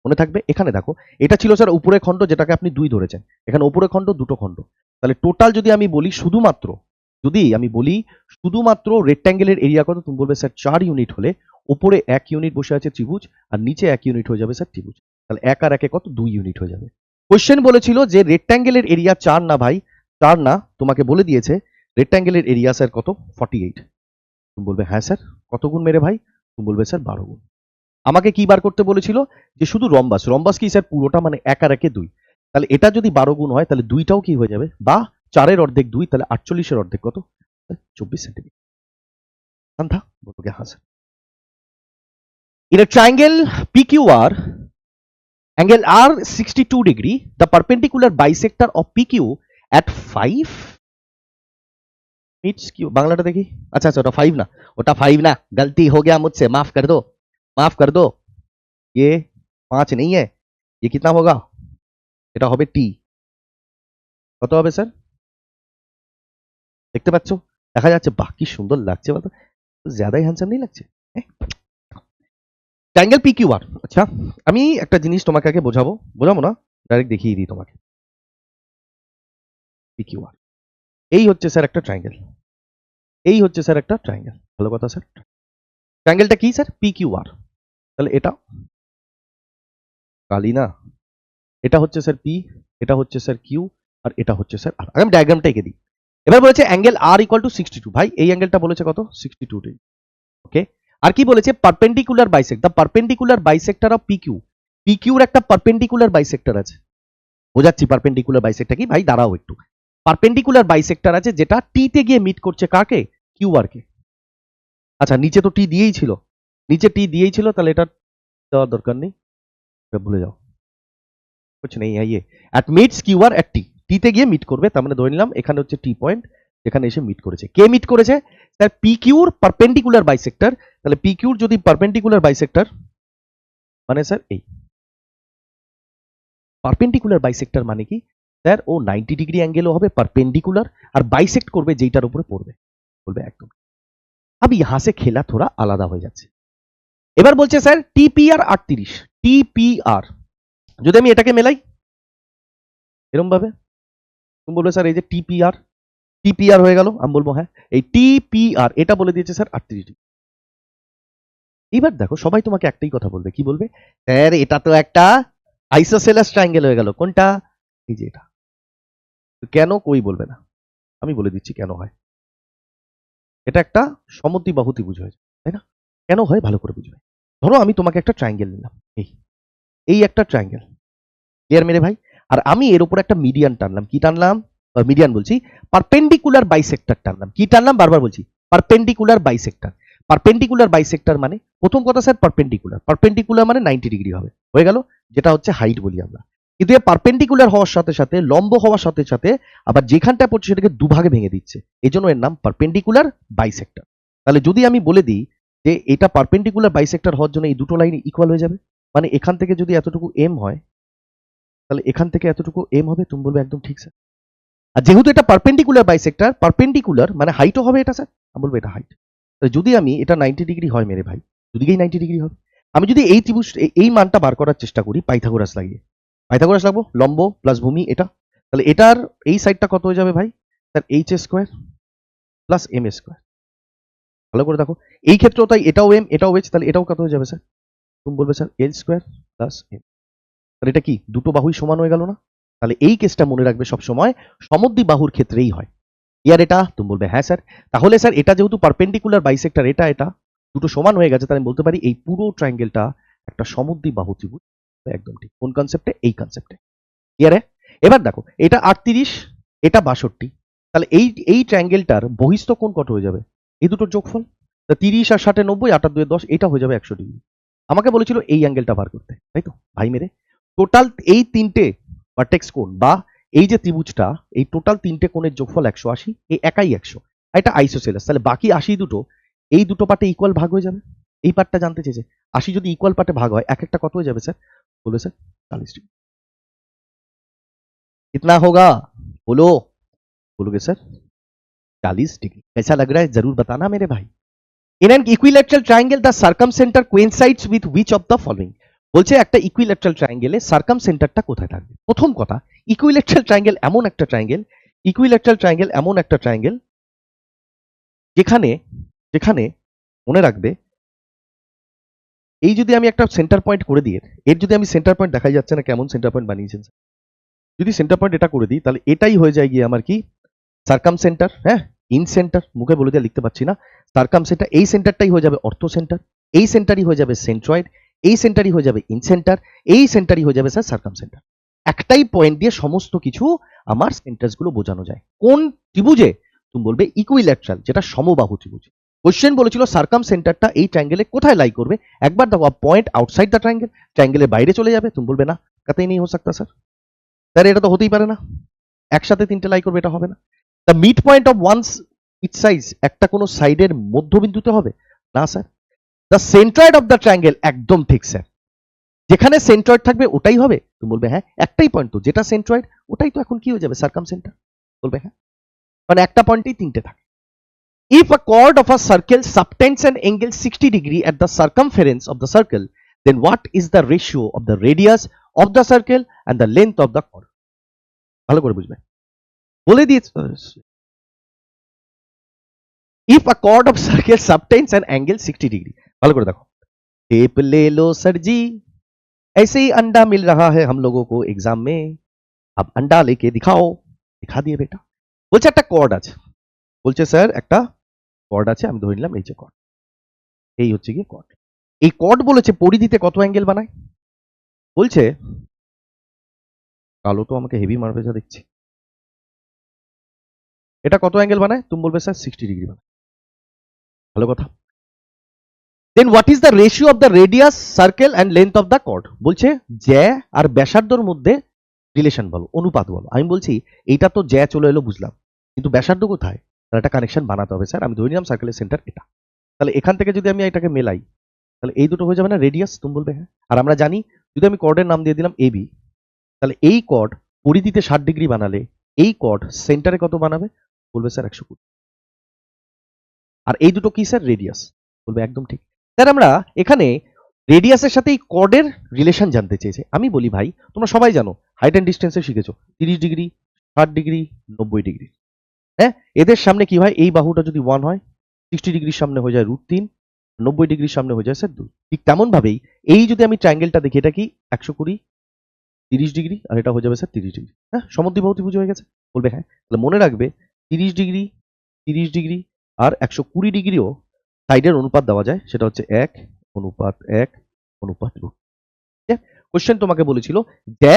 মনে থাকবে। এখানে দেখো এটা ছিল স্যার উপরের খণ্ড যেটাকে আপনি 2 ধরেছেন, এখানে উপরের খণ্ড দুটো খণ্ড, তাহলে টোটাল যদি আমি বলি শুধুমাত্র রেক্ট্যাঙ্গেলের এরিয়া কত? তুমি বলবে স্যার 4 ইউনিট হলে উপরে 1 ইউনিট বসে আছে ত্রিভুজ আর নিচে 1 ইউনিট হয়ে যাবে স্যার ত্রিভুজ, তাহলে 1 আর 1 কত? 2 ইউনিট হয়ে যাবে। কোশ্চেন বলেছিল যে রেক্ট্যাঙ্গেলের এরিয়া 4 না ভাই, 4 না, তোমাকে বলে দিয়েছে রেক্ট্যাঙ্গেলের এরিয়া স্যার কত? 48। তুমি বলবে হ্যাঁ স্যার, কত গুণ মেরে ভাই? তুমি বলবে স্যার 12 গুণ। আমাকে কি বার করতে বলেছিল? যে শুধু রম্বাস কি স্যার? পুরোটা, মানে 1 আর 1 2, তাহলে এটা যদি 12 গুণ হয় তাহলে 2টাও কি হয়ে যাবে? বা 4 অর্ধেক 2, তাহলে 48 অর্ধেক কত? 24 সেন্টিমিটার। था बोलोगे हाँ sir. In a triangle PQR, angle R 62 degree, the perpendicular bisector of PQ at 5 meets Q, বাংলাটা দেখি। আচ্ছা আচ্ছা, ওটা 5 না, ওটা 5 না, गलती हो गया मुझसे, माफ कर दो, माफ कर दो। ये 5 नहीं है, ये कितना होगा? এটা হবে টি। কত হবে স্যার? দেখতে পাচ্ছ, দেখা যাচ্ছে, বাহ কি সুন্দর লাগছে বলতো, জ্যাদাই হ্যান্ডসাম নেই লাগছে। Triangle P Q R. আচ্ছা, আমি একটা জিনিস তোমাকে আগে বোঝাবো, বোঝাবো না, ডাইরেক্ট দেখিয়ে দিই তোমাকে। পি কিউ আর, এই হচ্ছে স্যার একটা ট্রায়াঙ্গেল, এই হচ্ছে স্যার একটা ট্রায়াঙ্গেল, ভালো কথা স্যার। ট্রায়াঙ্গেলটা কি স্যার? P Q R. তাহলে এটা কালি না, এটা হচ্ছে স্যার পি, এটা হচ্ছে স্যার কিউ, আর এটা হচ্ছে স্যার আর। আমি ডায়াগ্রামটা এঁকে দিই। এবার বলেছে অ্যাঙ্গেল আর ইকুয়াল টু 62, ভাই এই অ্যাঙ্গেলটা বলেছে কত? 62 ডিগ্রি। ওকে, আর কি বলেছে? Perpendicular bisect, the perpendicular bisector of PQ. পিকিউর একটা পারপেন্ডিকুলার বাইসেক্টর আছে, বোঝাচ্ছি পারপেন্ডিকুলার বাইসেক্টর কি, ভাই দাঁড়াও একটু। পারপেন্ডিকুলার বাইসেক্টর আছে যেটা টি তে গিয়ে মিট করছে কাকে? কিউ আর কে। আচ্ছা, নিচে তো টি দিয়েই ছিল, নিচে টি দিয়েই ছিল, তাহলে এটা দেওয়ার দরকার নেই, এটা ভুলে যাও, कुछ नहीं है ये। at meets qr at t, টি তে গিয়ে মিট করবে, তার মানে ধরে নিলাম এখানে হচ্ছে টি পয়েন্ট, যেখানে এসে মিট করেছে। কে মিট করেছে? স্যার পি কিউর পারপেন্ডিকুলার বাইসেক্টর। তাহলে পি কিউর যদি পারপেন্ডিকুলার বাইসেক্টর, মানে স্যার এই পারপেন্ডিকুলার বাইসেক্টর মানে কি স্যার? ও 90 ডিগ্রি অ্যাঙ্গেলও হবে পারপেন্ডিকুলার, আর বাইসেক্ট করবে যেইটার উপরে পড়বে, বলবে একদম। अब यहां से খেলা থোড়া আলাদা হয়ে যাচ্ছে। এবার বলছে স্যার টিপিআর 38, টিপিআর যদি আমি এটাকে মেলাই এরকম ভাবে, তুমি বলবে স্যার এই যে টিপিআর, টিপিআর হয়ে গেল, আমি বলবো হ্যাঁ এই টিপিআর, এটা বলে দিয়েছে স্যার 38 ডিগ্রি। এবার দেখো সবাই তোমাকে একটাই কথা বলবে, কি বলবে? স্যার এটা তো একটা আইসোসেলাস ট্রায়াঙ্গেল হয়ে গেল। কোনটা? এই যে এটা। কেন? কই বলবে না, আমি বলে দিচ্ছি কেন হয়। এটা একটা সমদ্বিবাহু ত্রিভুজ হয়েছে, তাই না? কেন হয় ভালো করে বুঝবে। ধরো আমি তোমাকে একটা ট্রায়াঙ্গেল নিলাম, এই এই একটা ট্রায়াঙ্গেল, ক্লিয়ার মেরে ভাই? আর আমি এর উপর একটা মিডিয়ান টানলাম, কি টানলাম? মিডিয়ান বলছি, পারপেন্ডিকুলার বাইসেক্টর টানলাম। কি টানলাম? বারবার বলছি, পারপেন্ডিকুলার বাইসেক্টর। পারপেন্ডিকুলার বাইসেক্টর মানে প্রথম কথা স্যার পারপেন্ডিকুলার, পারপেন্ডিকুলার মানে 90 ডিগ্রি হবে, হয়ে গেল, যেটা হচ্ছে হাইট বলি আমরা। কিন্তু এ পারপেন্ডিকুলার হওয়ার সাথে সাথে, লম্ব হওয়ার সাথে সাথে আবার যেখানটা পড়ছে সেটাকে দুভাগে ভেঙে দিচ্ছে, এই জন্য এর নাম পারপেন্ডিকুলার বাইসেক্টর। তাহলে যদি আমি বলে দিই যে এটা পারপেন্ডিকুলার বাইসেক্টর হওয়ার জন্য এই দুটো লাইন ইকুয়াল হয়ে যাবে, মানে এখান থেকে যদি এতটুকু এম হয়, তাহলে এখান থেকে এতটুকু এম হবে, তুমি বলবে একদম ঠিক স্যার। আর যেহেতু এটা পারপেন্ডিকুলার বাইসেক্টর, পারপেন্ডিকুলার মানে হাইটও হবে এটা স্যার, আমি বলবো এটা হাইট। যদি আমি এটা 90 ডিগ্রি হয় মেরে ভাই, দুদিকেই 90 ডিগ্রি হবে, আমি যদি এই ত্রিভুজ এই মানটা বার করার চেষ্টা করি পাইথাগোরাস লাগিয়ে, পাইথাগোরাস লাগবো, লম্ব প্লাস ভূমি এটা, তাহলে এটার এই সাইডটা কত হয়ে যাবে ভাই? Sir H square plus M square. ভালো করে দেখো, এই ক্ষেত্রেও তাই, এটাও এম এটাও এইচ, তাহলে এটাও কত হয়ে যাবে স্যার? তুমি বলবে স্যার এল স্কোয়ার প্লাস এম। তাহলে এটা কি দুটো বাহুই সমান হয়ে গেল না? তাহলে এই কেসটা মনে রাখবে সব সময়, সমদ্বিবাহুর ক্ষেত্রেই হয়। ইয়ার এটা, তুমি বলবে হ্যাঁ স্যার। তাহলে স্যার এটা যেহেতু পারপেন্ডিকুলার বাইসেক্টর, এটা এটা দুটো সমান হয়ে গেছে, তাহলে আমি বলতে পারি এই পুরো ট্রায়াঙ্গেলটা একটা সমদ্বিবাহু ত্রিভুজ। একদম ঠিক। কোন কনসেপ্টে? এই কনসেপ্টে। ইয়ারে এবার দেখো, এটা 38, এটা 62, তাহলে এই এই ট্রায়াঙ্গেলটার বহিস্থ কোণ কত হয়ে যাবে? এই দুটোর যোগফল। 30 আর 60 90, 8 আর 2 10, এটা হয়ে যাবে 100 ডিগ্রি। আমাকে বলেছিল এই অ্যাঙ্গেলটা বার করতে, তাই তো ভাই মেরে? টোটাল এই তিনটে ভার্টেক্স কোণ বা এই যে ত্রিভুজটা, এই টোটাল তিনটে কোণের যোগফল 180, এই একাই 100, এটা আইসোসেলাস। তাহলে বাকি 80 দুটো এই দুটো পার্টে ইকুয়াল ভাগ হয়ে যাবে। এই পার্টটা জানতে চেয়েছে, 80 যদি ইকুয়াল পার্টে ভাগ হয় এক একটা কত হয়ে যাবে স্যার? বলবে স্যার 40 ডিগ্রি। कितना होगा? बोलो, बोलोगे सर 40 डिग्री। कैसा लग रहा है जरूर बताना मेरे भाई। In an equilateral triangle the circumcenter coincides with which of the following? বলছে একটা ইকুইল্যাটারাল ট্রায়াঙ্গেলে সার্কামসেন্টারটা কোথায় থাকবে? প্রথম কথা, ইকুইল্যাটারাল ট্রায়াঙ্গেল এমন একটা ট্রায়াঙ্গেল, ইকুইল্যাটারাল ট্রায়াঙ্গেল এমন একটা ট্রায়াঙ্গেল যেখানে যেখানে মনে রাখবে, এই যদি আমি একটা সেন্টার পয়েন্ট করে দিই, এর যদি আমি সেন্টার পয়েন্ট দেখাই যাচ্ছে না কেমন সেন্টার পয়েন্ট বানিয়েছেন, যদি সেন্টার পয়েন্ট এটা করে দিই, তাহলে এটাই হয়ে যায় গিয়ে আমার কি সার্কাম সেন্টার। হ্যাঁ, ইন সেন্টার মুখে বলে দিয়ে লিখতে পারছি না, সার্কাম সেন্টার, এই সেন্টারটাই হয়ে যাবে অর্থো সেন্টার, এই সেন্টারই হয়ে যাবে সেন্ট্রয়েড, এই সেন্টারই হয়ে যাবে ইন সেন্টার, এই সেন্টারই হয়ে যাবে স্যার সার্কাম সেন্টার। একটাই পয়েন্ট দিয়ে সমস্ত কিছু আমার সেন্টার্স গুলো বোঝানো যায়। কোন ত্রিভুজে? তুমি বলবে ইকুইল্যাটরাল, যেটা সমবাহু ত্রিভুজ। কোশ্চেন বলেছিল সার্কাম সেন্টারটা এই ট্রায়াঙ্গেলে কোথায় লাই করবে, একবার দেখো পয়েন্ট আউটসাইড দ্য ট্রায়াঙ্গেল, ট্রায়াঙ্গেলের বাইরে চলে যাবে, তুমি বলবে না, কাতেই নেই হো সকতা স্যার, স্যার এটা তো হতেই পারে না। একসাথে তিনটে লাই করবে, এটা হবে না। The mid point of once its সাইজ, একটা কোনো সাইডের মধ্যবিন্দুতে হবে না sir. The centroid of the triangle, একদম ঠিক স্যার, যেখানে সেন্ট্রয়েড থাকবে ওটাই হবে। তুমি বলবে হ্যাঁ একটাই পয়েন্ট তো, যেটা সেন্ট্রয়েড ওটাই তো এখন কি হয়ে যাবে, সার্কাম সেন্টার। বলবে হ্যাঁ, মানে একটা পয়েন্টেই তিনটে থাকে। If a chord of a circle subtends an angle 60 degree at the circumference of the circle, then what is the ratio of the radius of the circle and the length of the chord? ভালো করে বুঝবে, বলে দিয়েছে। If a chord of circle subtends an angle 60 degree, ভালো করে দেখো, tape ले लो sir जी, ऐसे ही अंडा मिल रहा है हम लोगों को एग्जाम में, अब अंडा लेके दिखाओ, दिखा दिए बेटा। বলছে একটা কর্ড আছে, বলছে স্যার একটা কর্ড আছে, আমি ধরে নিলাম এই যে কর্ড, এই হচ্ছে গিয়ে কর্ড। এই কর্ড বলেছে পরিধিতে কত অ্যাঙ্গেল বানায়, বলছে কালো তো আমাকে হেভি মারবে যা দেখছি, এটা কত অ্যাঙ্গেল বানায়, তুমি বলবে স্যার 60 ডিগ্রি বানায়। ভালো কথা। Then what is the ratio of the radius circle and length of the chord, বলছে জ্যা আর ব্যাসার্ধর মধ্যে রিলেশন বলো, অনুপাত বলো। আমি বলছি এইটা তো জ্যা চলে এলো বুঝলাম, কিন্তু ব্যাসার্ধ কোথায়, তাহলে একটা কানেকশন বানাতে হবে স্যার। আমি ধরে নিলাম সার্কেলের সেন্টার এটা, তাহলে এখান থেকে যদি আমি এটাকে মেলাই, তাহলে এই দুটো হয়ে যাবে না রেডিয়াস, তুমি বলবে হ্যাঁ। আর আমরা জানি যদি আমি কর্ডের নাম দিয়ে দিলাম এবি, তাহলে এই কর্ড পরিধিতে 60 ডিগ্রি বানালে এই কর্ড সেন্টারে কত বানাবে, বলবে স্যার 120। আর এই দুটো কি স্যার, রেডিয়াস, বলবে একদম ঠিক। স্যার আমরা এখানে রেডিয়াসের সাথে এই কর্ডের রিলেশন জানতে চেয়েছে। আমি বলি ভাই তোমরা সবাই জানো হাইট অ্যান্ড ডিস্টেন্সে শিখেছো 30 ডিগ্রি, 60 ডিগ্রি, 90 ডিগ্রি। হ্যাঁ, এদের সামনে কি হয়, এই বাহুটা যদি 1 হয় 60 ডিগ্রির সামনে হয়ে যায় √3, 90 ডিগ্রির সামনে হয়ে যায় স্যার 2। ঠিক তেমন ভাবেই এই যদি আমি ট্রায়াঙ্গেলটা দেখি, এটা কি 120, 30 ডিগ্রি, আর এটা হয়ে যাবে স্যার 30 ডিগ্রি। হ্যাঁ, সমদ্বিবাহু হয়ে গেছে, বলবে হ্যাঁ। তাহলে মনে রাখবে 30 ডিগ্রি, 30 ডিগ্রি আর 120 ডিগ্রিও সাইডের অনুপাত দেওয়া যায়, সেটা হচ্ছে 1:1:√। কোশ্চেন তোমাকে বলেছিল জ্যা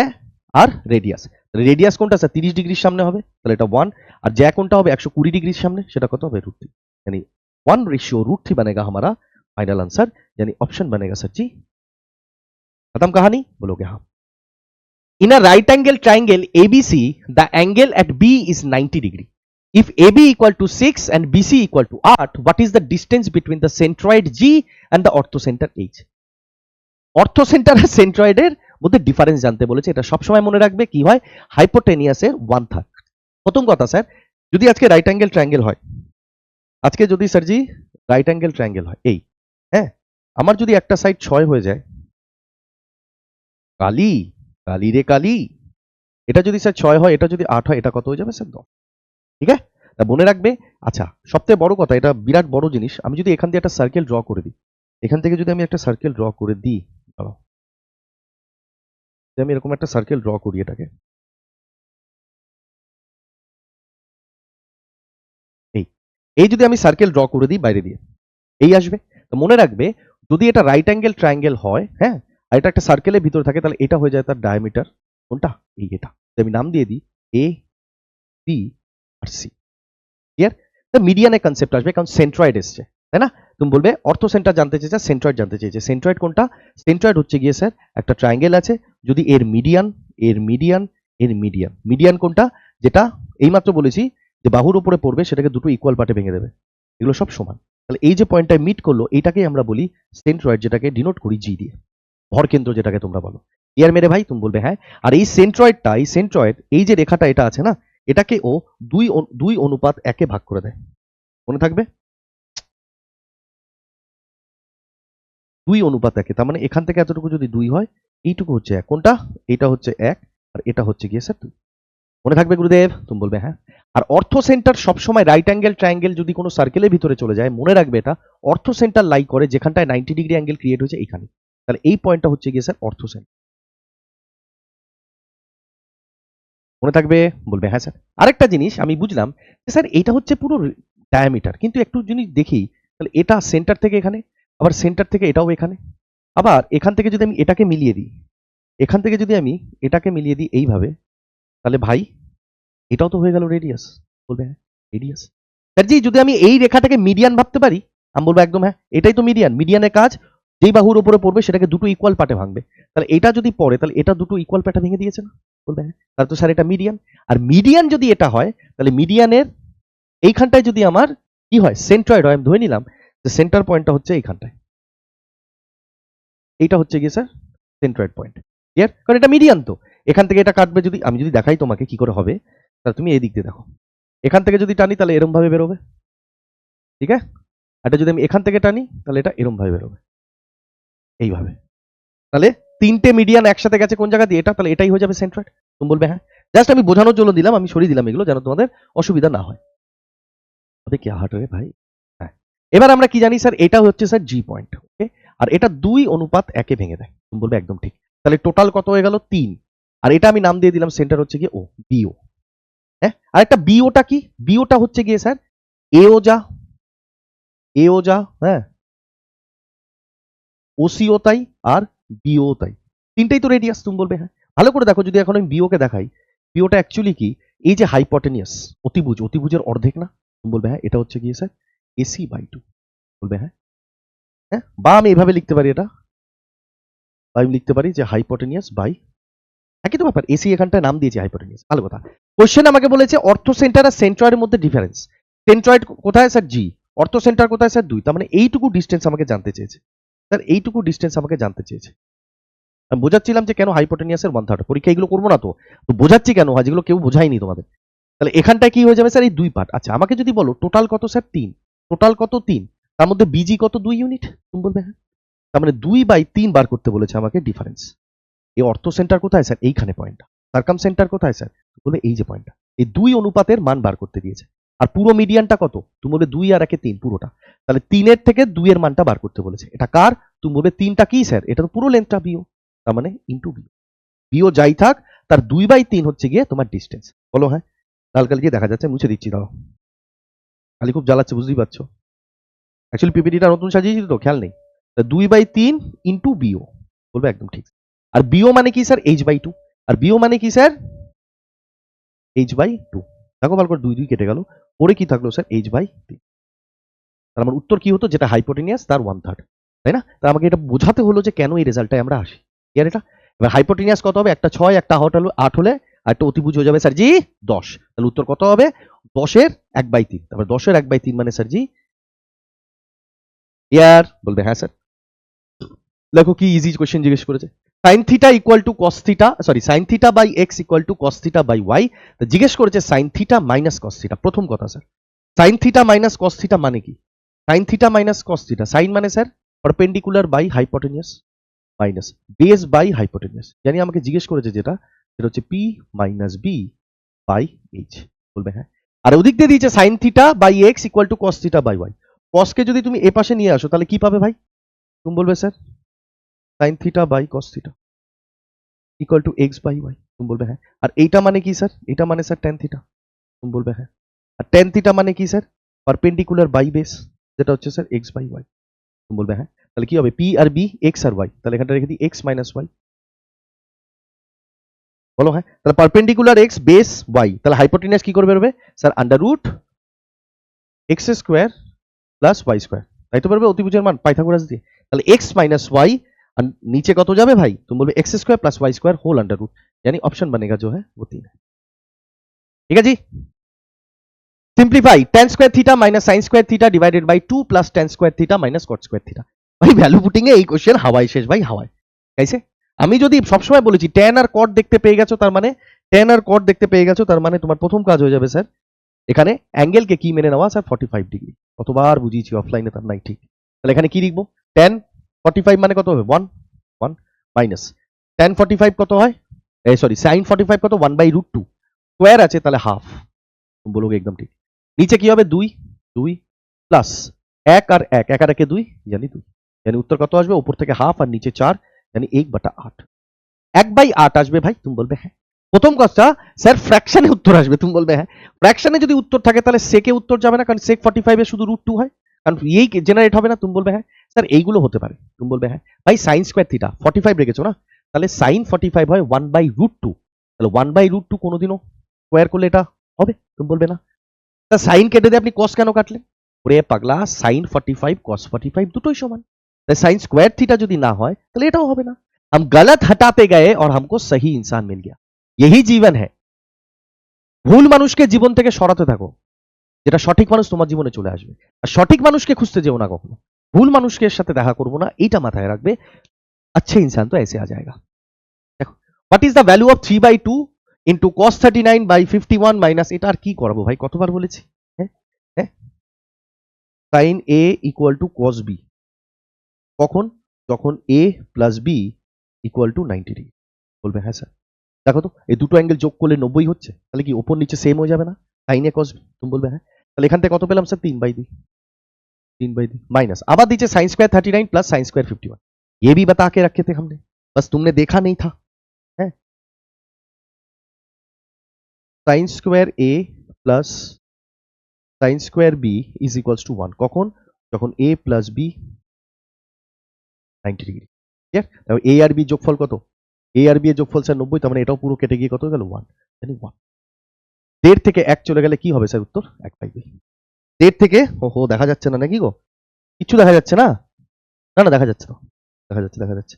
আর রেডিয়াস, রেডিয়াস কোনটা স্যার 30 ডিগ্রির সামনে হবে, তাহলে এটা 1, আর জ্যা কোনটা হবে 120 डिग्री सामने, সেটা কত হবে √3, यानी 1:√3 बनेगा हमारा फाइनल आंसर, यानी ऑप्शन बनेगा सर जी। खत्म कहानी, बोलोगे हाँ। In a right angle triangle ABC, the angle at B is 90 degree. If AB equal to 6 and BC equal to 8, what is the distance between the centroid G and the orthocenter H? অর্থোসেন্টার আর সেন্ট্রয়েডের মধ্যে difference জানতে বলেছে। এটা সবসময় মনে রাখবে কি হয়, হাইপোটেনিয়াসের 1/3। প্রথম কথা স্যার, যদি আজকে রাইট অ্যাঙ্গেল ট্রায়াঙ্গেল হয়, আজকে যদি স্যারজি রাইট অ্যাঙ্গেল ট্রায়াঙ্গেল হয় এই, হ্যাঁ, আমার যদি একটা সাইড 6 হয়ে যায়, কালি কালি রে কালি, এটা যদি স্যার 6 হয়, এটা যদি 8 হয়, এটা কত হয়ে যাবে স্যার 10। ঠিক আছে, তা মনে রাখবে। আচ্ছা, সবথেকে বড় কথা, এটা বিরাট বড় জিনিস, আমি যদি এখান দিয়ে একটা সার্কেল ড্র করে দিই, এখান থেকে যদি আমি একটা সার্কেল ড্র করে দিই, আমি এরকম একটা সার্কেল ড্র করি, এটাকে এই এই যদি আমি সার্কেল ড্র করে দিই বাইরে দিয়ে, এই আসবে। তো মনে রাখবে যদি এটা রাইট অ্যাঙ্গেল ট্রায়াঙ্গেল হয়, হ্যাঁ, আর এটা একটা সার্কেলের ভিতরে থাকে, তাহলে এটা হয়ে যায় তার ডায়ামিটার কোনটা, এই এটা। আমি নাম দিয়ে দিই এ, বি আর সি। ক্লিয়ার? তো মিডিয়ানের কনসেপ্ট আসবে, কারণ সেন্ট্রয়েড এসছে, তাই না? তুমি বলবে অর্থ সেন্টার জানতে চেয়েছে, সেন্ট্রয়েড জানতে চেয়েছে। সেন্ট্রয়েড কোনটা? সেন্ট্রয়েড হচ্ছে গিয়ে স্যার একটা ট্রায়াঙ্গেল আছে, যদি এর মিডিয়ান, এর মিডিয়ান, এর মিডিয়ান, মিডিয়ান কোনটা, যেটা এইমাত্র বলেছি যে বাহুর উপরে পড়বে, সেটাকে দুটো ইকুয়াল পার্টে ভেঙে দেবে, এগুলো সব সমান। তাহলে এই যে পয়েন্টটা মিট করলো, এইটাকেই আমরা বলি সেন্ট্রয়েড, যেটাকে ডিনোট করি জি দিয়ে, ভরকেন্দ্র যেটাকে তোমরা বলো। ইয়ার মেরে ভাই, তুমি বলবে হ্যাঁ। আর এই সেন্ট্রয়েডটা, এই সেন্ট্রয়েড, এই যে রেখাটা এটা আছে না, এটাকে ও 2:1 ভাগ করে দেয়, মনে থাকবে 2:1। তার মানে এখান থেকে এতটুকু যদি 2 হয়, এইটুকু হচ্ছে 1, কোনটা, এটা হচ্ছে 1, আর এটা হচ্ছে গিয়ে স্যার 2। মনে থাকবে গুরুদেব, তুমি বলবে হ্যাঁ। আর অর্থ সেন্টার সবসময় রাইট অ্যাঙ্গেল ট্রায়াঙ্গেল যদি কোনো সার্কেলের ভিতরে চলে যায়, মনে রাখবে এটা অর্থ সেন্টার লাই করে যেখানটায় 90 ডিগ্রি অ্যাঙ্গেল ক্রিয়েট হয়েছে এইখানে, তাহলে এই পয়েন্টটা হচ্ছে গিয়ে স্যার অর্থ সেন্টার। মনে থাকবে, বলবে হ্যাঁ স্যার। আরেকটা জিনিস আমি বুঝলাম যে স্যার এটা হচ্ছে পুরো ডায়ামিটার, কিন্তু একটু জিনিস দেখি, তাহলে এটা সেন্টার থেকে এখানে, আবার সেন্টার থেকে এটাও এখানে, আবার এখান থেকে যদি আমি এটাকে মিলিয়ে দিই, এখান থেকে যদি আমি এটাকে মিলিয়ে দিই এইভাবে, তাহলে ভাই এটাও তো হয়ে গেল রেডিয়াস। বলবে হ্যাঁ রেডিয়াস। স্যার জি যদি আমি এই রেখাটাকে মিডিয়ান ভাবতে পারি, আমি বলবো একদম হ্যাঁ, এটাই তো মিডিয়ান। মিডিয়ানের কাজ যেই বাহুর উপরে পড়বে সেটাকে দুটো ইকুয়াল পার্টে ভাঙবে। তাহলে এটা যদি পড়ে তাহলে এটা দুটো ইকুয়াল পার্টে ভেঙে দিয়েছে না? বলবে হ্যাঁ। তাহলে তো স্যার এটা মিডিয়ান। আর মিডিয়ান যদি এটা হয় তাহলে মিডিয়ানের এইখানটায় যদি আমার কি হয়, সেন্ট্রয়েড হয়, আমি ধরে নিলাম যে সেন্টার পয়েন্টটা হচ্ছে এইখানটায়, এইটা হচ্ছে গিয়ে স্যার সেন্ট্রয়েড পয়েন্ট। ক্লিয়ার? কারণ এটা মিডিয়ান তো। এখান থেকে এটা কাটবে, যদি আমি যদি দেখাই তোমাকে কি করে হবে, তাহলে তুমি এই দিক দিয়ে দেখো। এখান থেকে যদি টানি তাহলে এরম ভাবে বেরোবে, ঠিক আছে? এটা যদি আমি এখান থেকে টানি তাহলে এটা এরম ভাবে বেরোবে, এইভাবে। তাহলে তিনটে মিডিয়ান একসাথে গেছে কোন জায়গা দিয়ে, এটা, তাহলে এটাই হয়ে যাবে সেন্ট্রয়েড। তুমি বলবে হ্যাঁ। জাস্ট আমি বোঝানোর জন্য দিলাম, আমি সরিয়ে দিলাম এগুলো যেন তোমাদের অসুবিধা না হয়। তবে কি হার্ট হয়ে ভাই। হ্যাঁ, এবার আমরা কি জানি স্যার, এটা হচ্ছে স্যার জি পয়েন্ট। ওকে, আর এটা 2:1 ভেঙে দেয়। তুমি বলবে একদম ঠিক। তাহলে টোটাল কত হয়ে গেল? 3। আর এটা আমি নাম দিয়ে দিলাম, সেন্টার হচ্ছে গিয়ে ও, বিও। হ্যাঁ, আর একটা বিওটা কি, বিওটা হচ্ছে গিয়ে স্যার এও যা, এও যা, হ্যাঁ, ওসিও তাই, আর বিও তাই। তিনটেই তো রেডিয়াস। তুমি বলবে হ্যাঁ। ভালো করে দেখো, যদি এখন আমি বিওকে দেখাই, বিওটা অ্যাকচুয়ালি কি, এই যে হাইপটেনিয়াস অতিভুজ, অতিভুজের অর্ধেক না? তুমি বলবে হ্যাঁ, এটা হচ্ছে গিয়ে স্যার AC/2। বলবে হ্যাঁ। হ্যাঁ, বা আমি এভাবে লিখতে পারি, এটা বা আমি লিখতে পারি যে হাইপটেনিয়াস বাই, একই তো ব্যাপার, এসি এখানটায় নাম দিয়েছি হাইপটেনিয়াস। ভালো কথা। কোশ্চেন আমাকে বলেছে অর্থ সেন্টার আর সেন্ট্রয়েডের মধ্যে ডিফারেন্স। সেন্ট্রয়েড কোথায় স্যার? জি। অর্থ সেন্টার কোথায় স্যার? 2। তার মানে এইটুকু ডিস্টেন্স আমাকে জানতে চেয়েছে স্যার, এইটুকু ডিস্টেন্স আমাকে জানতে চেয়েছে। আমি বোঝাচ্ছিলাম যে কেন হাইপোটেনিয়াসের 1/3। পরীক্ষা এগুলো করবো না তো, তো বোঝাচ্ছি কেন হয়, যেগুলো কেউ বোঝায়নি তোমাদের। তাহলে এখানটায় কি হয়ে যাবে স্যার? এই 2 পার্ট। আচ্ছা, আমাকে যদি বলো টোটাল কত স্যার? 3। টোটাল কত? 3। তার মধ্যে বিজি কত? 2 ইউনিট। তুমি বলবে হ্যাঁ। তার মানে 2/3 বার করতে বলেছে আমাকে ডিফারেন্স। এই অর্থ সেন্টার কোথায় স্যার? এইখানে পয়েন্টটা। সার্কাম সেন্টার কোথায় স্যার? বলবে এই যে পয়েন্টটা। এই 2 অনুপাতের মান বার করতে দিয়েছে। আর পুরো মিডিয়ানটা কত? তুমি বলবে 2 আর 1 3 পুরোটা। তাহলে 3 এর থেকে 2 এর মানটা বার করতে বলেছে। এটা কার? তুমি বলবে 3টা কি স্যার? এটা তো পুরো লেন্থটা বিও। তার মানে ইন্টু বিও। বিও যাই থাক, তার 2/3 হচ্ছে গিয়ে তোমার ডিস্টেন্স। বলো হ্যাঁ। লাল কালি দিয়ে দেখা যাচ্ছে, মুছে দিচ্ছি, দাও। কালি খুব জ্বালাচ্ছে, বুঝতেই পারছো। অ্যাকচুয়ালি পিপিটিটা নতুন সাজিয়েছি তো, খেয়াল নেই। 2/3 ইন্টু বিও। বলবে একদম ঠিক। আর বিও মানে কি স্যার? H/2। আর বিও মানে কি স্যার? H/2। দেখো ভালো করে, 2 কেটে গেল, পরে কি থাকলো স্যার? H/3। তার আমার উত্তর কি হতো, যেটা হাইপোটেনিয়াস তার 1/3, তাই না? তা আমাকে এটা বোঝাতে হলো যে কেন এই রেজাল্টটাই আমরা আসি। ক্লিয়ার এটা? এবার হাইপোটেনিয়াস কত হবে? একটা 6, একটা 8 হলে, আর একটা অতিভুজ হয়ে যাবে স্যার জি 10। তাহলে উত্তর কত হবে? 10-এর 1/3। তারপর 10-এর 1/3 মানে স্যার জি। ইয়ার? বলবে হ্যাঁ স্যার। দেখো কি ইজি কোশ্চেন জিজ্ঞেস করেছে। Sine theta equal to cos theta, sorry, sine theta by X equal to cos theta by Y. জিজ্ঞেস করেছে sine theta minus cos theta. প্রথম কথা sir, sine theta minus cos theta মানে কি? Sine theta minus cos theta, sine মানে sir perpendicular by hypotenuse, minus base by hypotenuse. জানি আমাকে জিজ্ঞেস করেছে যেটা, সেটা হচ্ছে P minus B by H. বলবে হ্যাঁ। আর ওদিক দিয়ে দিয়েছে sine theta by X equal to cos theta by Y. কসকে যদি তুমি এ পাশে নিয়ে আসো তাহলে কি পাবে ভাই? তুমি বলবে sir sine theta by cos theta equal to x by y. তুমি বলবে হ্যাঁ। আর এইটা মানে কি স্যার? এটা মানে স্যার ট্যান থিটা। তুমি বলবে হ্যাঁ। আর ট্যান থিটা মানে কি স্যার? পারপেন্ডিকুলার বাই বেস, যেটা হচ্ছে স্যার এক্স বাই ওয়াই। তুমি বলবে হ্যাঁ। তাহলে কি হবে? পি আর বি, এক্স আর ওয়াই। তাহলে এখানটা রেখে দিই এক্স মাইনাস ওয়াই। বলো হ্যাঁ। তাহলে পারপেন্ডিকুলার এক্স বেস ওয়াই, তাহলে হাইপোটেনিয়াস কি করে বেরোবে sir? Under root x square plus Y square. তাই তো বেরোবে অতিভুজের মান পাইথাগোরাস দিয়ে। তাহলে এক্স মাইনাস ওয়াই, আর নিচে কত যাবে ভাই? তুমি বলবে X square plus Y square whole under root, यानी ऑप्शन बनेगा जो है वो 3 है। ठीक है जी। Simplify tan square theta minus sin square theta divided by 2 plus tan square theta minus cot square theta. ভাই ভ্যালু পুটিং এ এই কোশ্চেন হাওয়ায় শেষ ভাই, হাওয়ায়। কাইছে? আমি যদি সবসময় বলেছি tan আর cot দেখতে পেয়ে গেছো, তার মানে tan আর cot দেখতে পেয়ে গেছো, তার মানে তোমার প্রথম কাজ হয়ে যাবে স্যার এখানে অ্যাঙ্গেলকে কি মেনে নেওয়া স্যার? 45 ডিগ্রি। কতবার বুঝিয়েছি অফলাইনে, তার নাই ঠিক। তাহলে এখানে কি লিখবো? tan 45 মানে কত হবে? 1 1 মাইনাস tan 45 কত হয়? এই সরি, sin 45 কত? 1/√2 স্কয়ার আছে, তাহলে হাফ। তুমি বলোগে একদম ঠিক। নিচে কি হবে? 2 2 প্লাস 1 আর 1, 1 আর 1 2, জানি 2, জানি উত্তর কত আসবে? উপর থেকে হাফ আর নিচে 4, জানি 1/8। 1/8 আসবে ভাই। তুমি বলবে হ্যাঁ। প্রথম কথা স্যার ফ্র্যাকশনে উত্তর আসবে। তুমি বলবে হ্যাঁ। ফ্র্যাকশনে যদি উত্তর থাকে তাহলে সেকে উত্তর যাবে না, কারণ sec 45 এ শুধু √2 হয়, কারণ এই জেনারেট হবে না। তুমি বলবে হ্যাঁ স্যার এইগুলো হতে পারে। তুমি বলবে হ্যাঁ ভাই। sin স্কয়ার থিটা 45 রেখেছো না, তাহলে sin 45 হয় 1/√2। তাহলে 1/√2 কোনোদিনও স্কয়ার করলে এটা হবে? তুমি বলবে না। তা সাইন কেটে দিয়ে আপনি cos কেন কাটলেন? ওরে পাগলা, sin 45 cos 45 দুটোই সমান। তাই সাইন স্কোয়ার থিটা যদি না হয় তাহলে এটাও হবে না। हम गलत हटाते गए और हमको सही इंसान मिल गया। यही जीवन है। ভুল মানুষকে জীবন থেকে সরাতে থাকো, যেটা সঠিক মানুষ তোমার জীবনে চলে আসবে। আর সঠিক মানুষকে খুঁজতে যেও না কখনো, ভুল মানুষের সাথে দেখা করবো না, এইটা মাথায় রাখবে। अच्छे इंसान तो ऐसे आ जाएगा। দেখো, what is the value of 3/2 into cos 39/51 minus, এটা আর কি করাবো ভাই, কতবার বলেছি। হ্যাঁ হ্যাঁ, sine A equal to cos B, কখন, যখন A plus B equal to 90 degree. বলবে হ্যাঁ স্যার। দেখো তো এই দুটো অ্যাঙ্গেল যোগ করলে 90 হচ্ছে, তাহলে কি ওপর নিচে সেম হয়ে যাবে না, সাইন এ কস বি। তুমি বলবে হ্যাঁ। তাহলে এখান থেকে কত পেলাম স্যার, 3/2, 3/2 माइनस, आबाद दीजिए sine square 39 plus sine square 51। ये भी बता के रखे थे हमने, बस तुमने देखा नहीं था। है sine square A plus sine square B is equals to 1 কখন, যখন a plus b 90 degree. Clear? তাহলে a আর b যোগফল কত, a আর b এর যোগফল স্যার 90, তার মানে এটাও পুরো কেটে গিয়ে কত হয়ে গেল 1, মানে 1। 1.5 থেকে 1 চলে গেলে কি হবে স্যার, উত্তর 1/2। 1.5 থেকে, ওহো দেখা যাচ্ছে না নাকি গো, কিছু দেখা যাচ্ছে না, না না দেখা যাচ্ছে, তো দেখা যাচ্ছে, দেখা যাচ্ছে।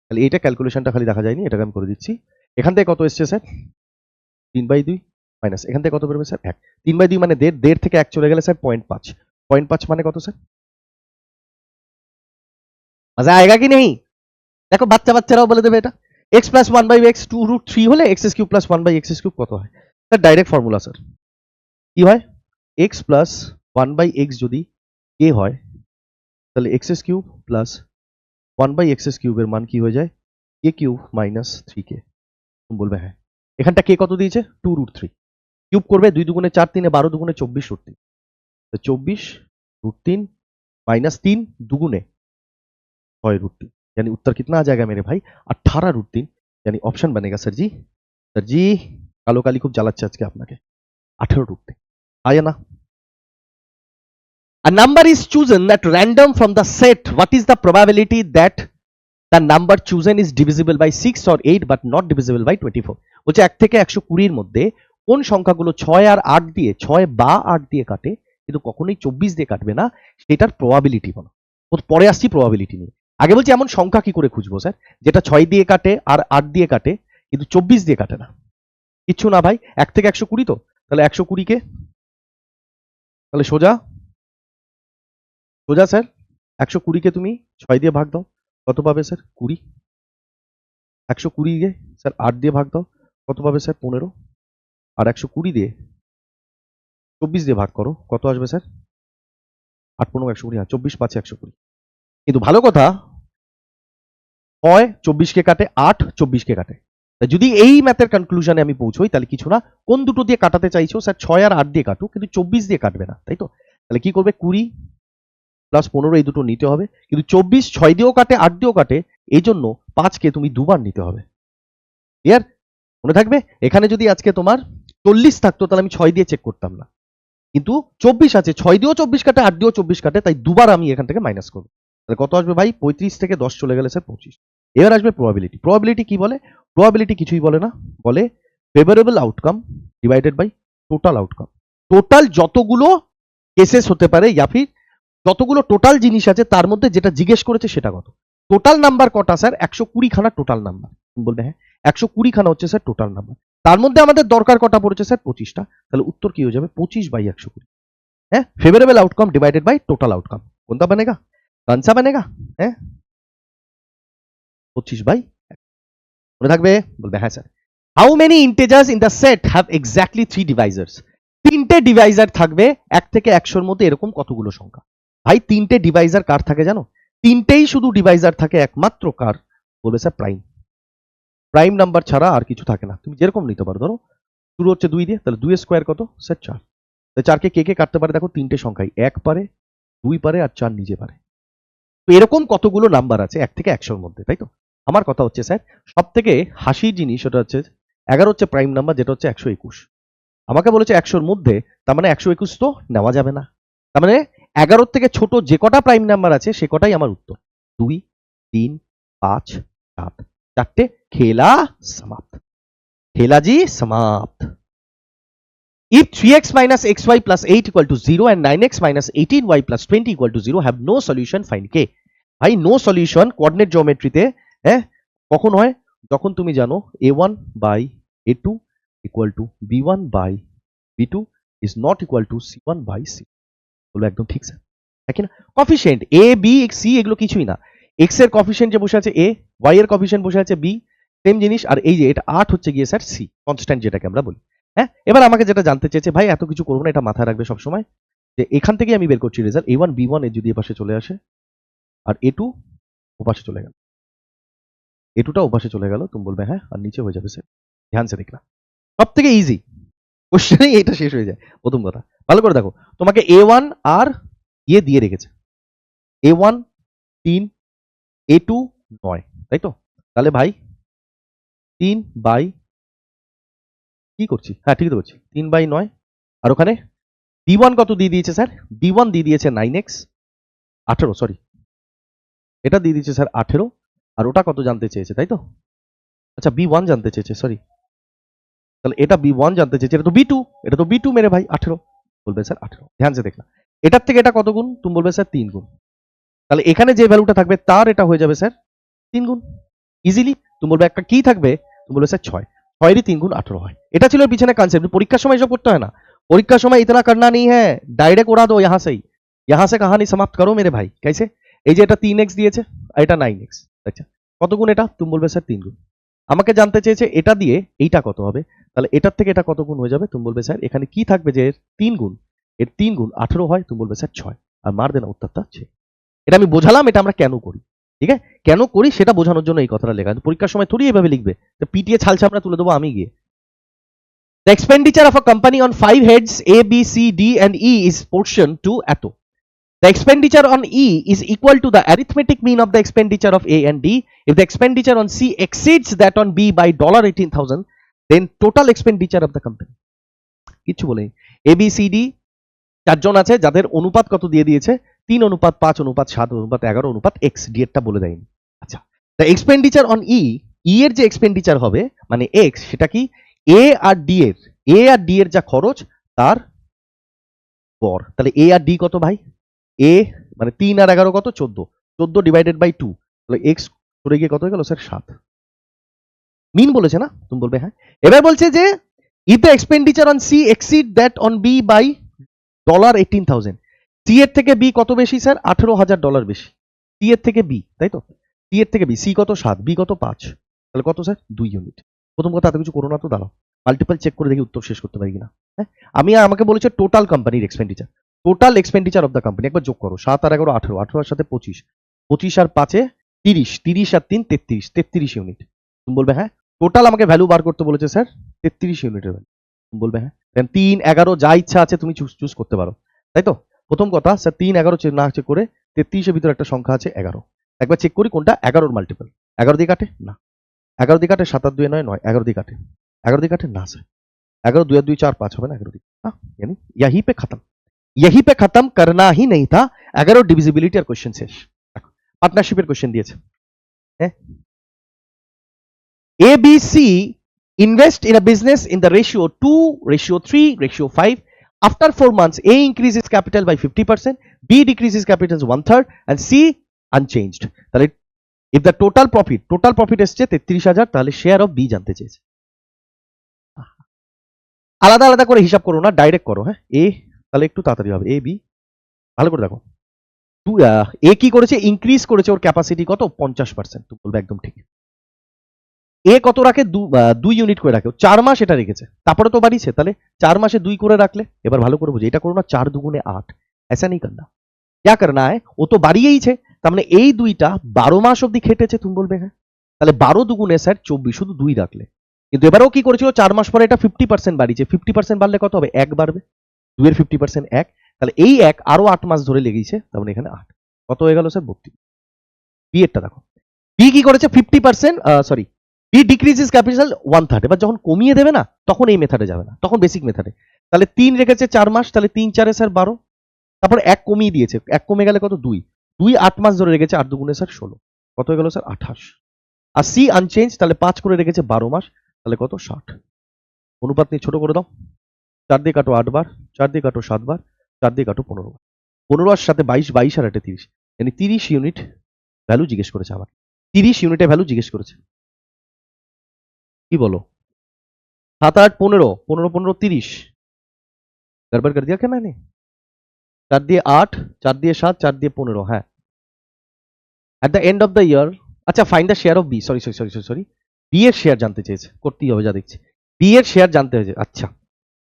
তাহলে এইটা ক্যালকুলেশনটা খালি দেখা যায়নি, এটাকে আমি করে দিচ্ছি। এখান থেকে কত এসছে স্যার, 3/2 মাইনাস এখান থেকে কত বেরোবে স্যার 1। 3/2 মানে 1.5, 1.5 থেকে 1 চলে গেলে স্যার 0.5, 0.5 মানে কত স্যার, মজা আएगा কি নেই। দেখো বাচ্চা বাচ্চারাও বলে দেবে এটা। x প্লাস 1/x 2√3 হলে x³ প্লাস 1/x³ কত হয় স্যার, ডাইরেক্ট ফর্মুলা স্যার। কি হয়, x প্লাস 1/x যদি k হয় তাহলে x³ প্লাস 1/x³ এর মান কি হয়ে যায়, k³ মাইনাস 3k। তুমি বলবে হ্যাঁ। এখানটা কে কত দিয়েছে, 2√3, কিউব করবে 2 দুগুণে 4, 3 12 দুগুণে 24√3, तो 24√3 माइनस 3 दुगुने 6√3, यानी उत्तर कितना आ जाएगा मेरे भाई, 18√3। यानी ऑप्शन बनेगा सर जी, सर जी কালো কালি খুব জ্বালাচ্ছে আজকে আপনাকে। 18√3 आया ना। A number is chosen at random from the set. What is the probability that the number chosen is divisible by 6 or 8 but not divisible by 24? বলছে 1 থেকে 120 এর মধ্যে কোন সংখ্যাগুলো 6 আর 8 দিয়ে, 6 বা 8 দিয়ে কাটে কিন্তু কখনোই 24 দিয়ে কাটবে না, সেটার প্রবাবিলিটি বলো। পরে আসছি প্রবাবিলিটি নিয়ে, আগে বলছি এমন সংখ্যা কি করে খুঁজবো স্যার যেটা 6 দিয়ে কাটে আর 8 দিয়ে কাটে কিন্তু 24 দিয়ে কাটে না। কিচ্ছু না ভাই, 1 থেকে 120 তো, তাহলে 120 কে তাহলে সোজা সোজা স্যার 120 কে তুমি 6 দিয়ে ভাগ দাও, কত পাবে স্যার 20। 120 কে স্যার 8 দিয়ে ভাগ দাও, কত পাবে স্যার 15। আর 120 দিয়ে 24 দিয়ে ভাগ করো, কত আসবে স্যার 8 15 120, 24 5 120। কিন্তু ভালো কথা, 6 24 কে কাটে, 8 24 কে কাটে। যদি এই ম্যাথের কনক্লুশনে আমি পৌঁছই তাহলে কিছু না, কোন দুটো দিয়ে কাটাতে চাইছো স্যার, 6 আর 8 দিয়ে কাটো কিন্তু 24 দিয়ে কাটবে না, তাই তো। তাহলে কি করবে, 20 প্লাস 15 এই দুটো নিতে হবে, কিন্তু 24 6 দিয়েও কাটে 8 দিয়েও কাটে, এই জন্য 5 কে তুমি দুবার নিতে হবে। ক্লিয়ার? মনে থাকবে, এখানে যদি আজকে তোমার 40 থাকতো তাহলে আমি 6 দিয়ে চেক করতাম না, কিন্তু 24 আছে, 6 দিয়েও 24 কাটে 8 দিয়েও 24 কাটে, তাই দুবার আমি এখান থেকে মাইনাস করবো। তাহলে কত আসবে ভাই, 35 থেকে 10 চলে গেলে স্যার 25। এবার আসবে প্রবাবিলিটি। প্রবাবিলিটি কি বলে, প্রবাবিলিটি কিছুই বলে না, বলে favourable outcome divided by total outcome. Total যতগুলো কেসেস হতে পারে ইয়া ফির যতগুলো টোটাল জিনিস আছে তার মধ্যে যেটা জিজ্ঞেস করেছে সেটা কত। টোটাল নাম্বার কটা স্যার, 120 খানা টোটাল নাম্বার। বলবে হ্যাঁ 120 খানা হচ্ছে স্যার টোটাল নাম্বার, তার মধ্যে আমাদের দরকার কটা পড়েছে স্যার 25টা। তাহলে উত্তর কি হয়ে যাবে 25/120। হ্যাঁ, favourable outcome divided by total outcome কোনটা बनेगा, कौन सा बनेगा, হ্যাঁ 25/, মনে থাকবে। বলবে হ্যাঁ sir. How many integers in the set have exactly 3 ডিভাইজার্স। তিনটে ডিভাইজার থাকবে 1 থেকে 100 এর মধ্যে, এরকম কতগুলো সংখ্যা ভাই, তিনটে ডিভাইজার কার থাকে জানো, তিনটেই শুধু ডিভাইজার থাকে একমাত্র কার, বলবে স্যার প্রাইম। প্রাইম নাম্বার ছাড়া আর কিছু থাকে না, তুমি যেরকম নিতে পারো। ধরো শুরু হচ্ছে 2 দিয়ে, তাহলে 2 এর স্কয়ার কত স্যার 4। 4 কে কে কাটতে পারে, দেখো তিনটে সংখ্যাই, 1 পারে 2 পারে আর 4 নিজে পারে। তো এরকম কতগুলো নাম্বার আছে 1 থেকে 100 এর মধ্যে, তাই তো। আমার কথা হচ্ছে স্যার সব থেকে হাসির জিনিস ওটা হচ্ছে 11 হচ্ছে প্রাইম নাম্বার, যেটা হচ্ছে 121। আমাকে বলেছে 100 এর মধ্যে, তার মানে 121 তো নেওয়া যাবে না, তার মানে 11 থেকে ছোট যে কটা প্রাইম নাম্বার আছে সে কটাই আমার উত্তর। 2 3 5 7, চারটে, খেলা সমাপ্ত, খেলা জি সমাপ্ত। If 3x minus xy plus 8 equal to 0 and 9x minus 18y plus 20 equal to 0 have no solution, find k. ভাই নো সলিউশন কোঅর্ডিনেট জিওমেট্রিতে, হ্যাঁ, কখন হয়? যখন তুমি জানো a1 by a2 equal to b1 by b2 is not equal to c1 by c। বলো একদম ঠিক স্যার, হ্যাঁ কি না? কফিসিয়েন্ট এ বি সি এগুলো কিছুই না, এক্স এর কফিসিয়েন্ট যে বসে আছে এ, ওয়াই এর কফিসিয়েন্ট বসে আছে বি, সেম জিনিস। আর এই যে এটা 8 হচ্ছে গিয়ে স্যার সি, কনস্ট্যান্ট যেটাকে আমরা বলি। হ্যাঁ, এবার আমাকে যেটা জানতে চেয়েছে, ভাই এত কিছু করবো না, এটা মাথায় রাখবে সবসময় যে এখান থেকে আমি বের করছি রেজাল্ট a1 b1 এর যদি এপাশে চলে আসে আর a2 ওপাশে চলে গেল, a2টা ওপাশে চলে গেল, তুমি বলবে হ্যাঁ, আর নিচে হয়ে যাবে স্যার। ধ্যান সে দেখনা, সব থেকে ইজি কোশ্চেনেই এটা শেষ হয়ে যায়। প্রথম কথা ভালো করে দেখো, তোমাকে a1 আর ইয়ে দিয়ে রেখেছে, a1 3, a2 9, তাই তো? তাহলে ভাই 3 বাই কি করছি, হ্যাঁ ঠিকই তো করছি, 3/9। আর ওখানে b1 কত দিয়ে দিয়েছে স্যার? b1 দিয়ে দিয়েছে 9x 18, সরি এটা দিয়ে দিয়েছে স্যার 18, আর ওটা কত জানতে চেয়েছে, তাই তো? আচ্ছা b1 জানতে চেয়েছে, সরি, তাহলে এটা b1 জানতে চেয়েছে, এটা তো b2, এটা তো b2 মেরে ভাই 18, বলবে স্যার 18। ধ্যান সে দেখলাম, এটার থেকে এটা কত গুণ, তুমি বলবে স্যার 3 গুণ। তাহলে এখানে যে ভ্যালুটা থাকবে তার এটা হয়ে যাবে স্যার 3 গুণ, ইজিলি। তুমি বলবে একটা কি থাকবে, তুমি বলবে স্যার 6, 6 3 গুণ 18 হয়। এটা ছিল পিছনে কনসেপ্ট, পরীক্ষার সময় এসব করতে হয় না, পরীক্ষার সময় ইতনা করনা নেই হ্যাঁ, ডাইরেক্ট উড়া দো यहाँ से कहानी समाप्त करो मेरे भाई। कैसे? এই যে এটা 3x দিয়েছে আর এটা 9x, আচ্ছা কত গুণ এটা, তুমি বলবে স্যার 3 গুণ। আমাকে জানতে চেয়েছে এটা দিয়ে এইটা কত হবে, তাহলে এটার থেকে এটা কত গুণ হয়ে যাবে, তুমি বলবে স্যার এখানে কি থাকবে যে এর 3 গুণ, এর 3 গুণ 18 হয়, তুমি বলবে স্যার 6, আর মার দেনা উত্তরটা 6। এটা আমি বোঝালাম এটা আমরা কেন করি, ঠিক আছে? কেন করি সেটা বোঝানোর জন্য এই কথাটা লেখা, পরীক্ষার সময় থোড়ি এভাবে লিখবে, তো পিটিএ ছাল ছাপড়া তুলে দেবো আমি গিয়ে। The expenditure of a company on 5 heads A, B, C, D and E is proportion to এত। The expenditure on E is equal to the arithmetic mean of the expenditure of A and D. If the expenditure on C exceeds that on B by $18,000, then total expenditure of the company. কিছু বলেনি। A, B, C, D চারজন আছে যাদের অনুপাত কত দিয়ে দিয়েছে, 3:5:7:11 x, D এরটা বলে দেয়নি। আচ্ছা, the expenditure on E, E এর যে এক্সপেন্ডিচার হবে মানে x, সেটা কি A আর D এর, A আর D এর যা খরচ তার গড়। তাহলে A আর D কত ভাই? A মানে 3 আর 11 কত, 14, 14 ডিভাইডেড বাই 2, তাহলে x সরে গিয়ে কত হয়ে গেল স্যার 7। মিন বলেছে না, তুমি বলবে হ্যাঁ। এবার বলছে যে if the expenditure on C exceed that on B by $18,000, C এর থেকে B কত বেশি স্যার? $18,000 বেশি, C এর থেকে B, তাই তো? C এর থেকে B, C কত 7, B কত 5, তাহলে কত স্যার 2 ইউনিট। প্রথম কথা এত কিছু করো না তো, দাঁড়াও মাল্টিপল চেক করে দেখি উত্তর শেষ করতে পারি কিনা। হ্যাঁ, আমাকে বলেছে টোটাল কোম্পানির expenditure, total expenditure of the company, একবার যোগ করো, 7 আর 11 18, 18 এর সাথে 25, 25 আর 5 30, 30 আর 3 33, 33 ইউনিট। তুমি বলবে হ্যাঁ। টোটাল আমাকে ভ্যালু বার করতে বলেছে স্যার 33 ইউনিটের ভ্যালু, তুমি বলবে হ্যাঁ। দেন 3 11 যা ইচ্ছা আছে তুমি চুজ করতে পারো, তাই তো? প্রথম কথা স্যার 3 11 না চেক করে 33 এর ভিতরে একটা সংখ্যা আছে 11, একবার চেক করি কোনটা 11 এর মাল্টিপল। 11 দিয়ে কাটে না, 11 দিয়ে কাটে 7 আর 2 9 9, 11 দিয়ে কাটে, 11 দিয়ে কাটে না স্যার, 11 2 আর 2 4 5 হবে না, 11 দিয়ে यानी यहीं पे खत्म, यहीं पे खत्म करना ही नहीं था। 11 ডিভিজিবিলিটি আর কোশ্চেন শেষ। পার্টনারশিপের কোশ্চেন দিয়েছে, হ্যাঁ, A B C invest in a business in the ratio 2:3:5. After 4 months, A increases capital by 50%, B decreases capital 1/3, and C unchanged. তাহলে if the total profit এসছে 33,000, তাহলে শেয়ার অফ B জানতে চেয়েছে। আলাদা আলাদা করে হিসাব করো না, ডাইরেক্ট করো। হ্যাঁ, A তাহলে একটু তাড়াতাড়ি হবে, A B ভালো করে দেখো। A কি করেছে, ইনক্রিজ করেছে ওর ক্যাপাসিটি কত 50%, তুমি বলবে একদম ঠিক। এ কত রাখে, 2 ইউনিট করে রাখে, 4 মাস এটা রেখেছে, তারপরে তো বাড়িয়েছে, তাহলে 4 মাসে 2 করে রাখলে, এবার ভালো করে বুঝে এটা করো না, 4 দুগুণে 8, ऐसा नहीं करना, क्या करना है, ও তো বাড়িয়েইছে, তার মানে এই দুইটা 12 মাস অবধি খেটেছে, তুমি বলবে হ্যাঁ। তাহলে 12 দুগুণে স্যার 24, শুধু 2 রাখলে। কিন্তু এবারেও কি করেছিল, 4 মাস পরে এটা 50% বাড়িয়েছে, 50% বাড়লে কত হবে, 1 বাড়বে, 2 এর 50% 1, তাহলে এই 1 আরো 8 মাস ধরে লেগেছে, তার মানে এখানে 8, কত হয়ে গেল স্যার 32। বি এরটা দেখো, বি কি করেছে 50%, সরি বি ডিক্রিজেস ক্যাপিটাল 1/3, এবার যখন কমিয়ে দেবে না তখন এই মেথডে যাবে না, তখন বেসিক মেথডে। তাহলে 3 রেখেছে 4 মাস, তাহলে 3 4 স্যার 12, তারপর 1 কমিয়ে দিয়েছে, 1 কমে গেলে কত 2, 2 8 মাস ধরে রেখেছে, 8 দুগুণে স্যার 16, কত হয়ে গেল স্যার 28। আর সি আনচেঞ্জ, তাহলে 5 করে রেখেছে 12 মাস, তাহলে কত 60। অনুপাত নিয়ে ছোট করে দাও, 4 দিয়ে কাটো 8 বার, 4 দিয়ে কাটো 7 বার, 4 দিয়ে কাটো 15 বার, 15 আর সাথে 22, 22 আর 8 30, মানে 30 ইউনিট ভ্যালু জিজ্ঞেস করেছে আমাকে, 30 ইউনিটের ভ্যালু জিজ্ঞেস করেছে। কি বলো? 7 8 15, 15 15 30, गड़बड़ कर दिया क्या मैंने? 4 দিয়ে 8, 4 দিয়ে 7, 4 দিয়ে 15, হ্যাঁ। At the end of the year, আচ্ছা find the share of B, sorry, B এর শেয়ার জানতে চেয়েছে, করতেই হবে যা দেখছি। বি এর শেয়ার জানতে হয়েছে। আচ্ছা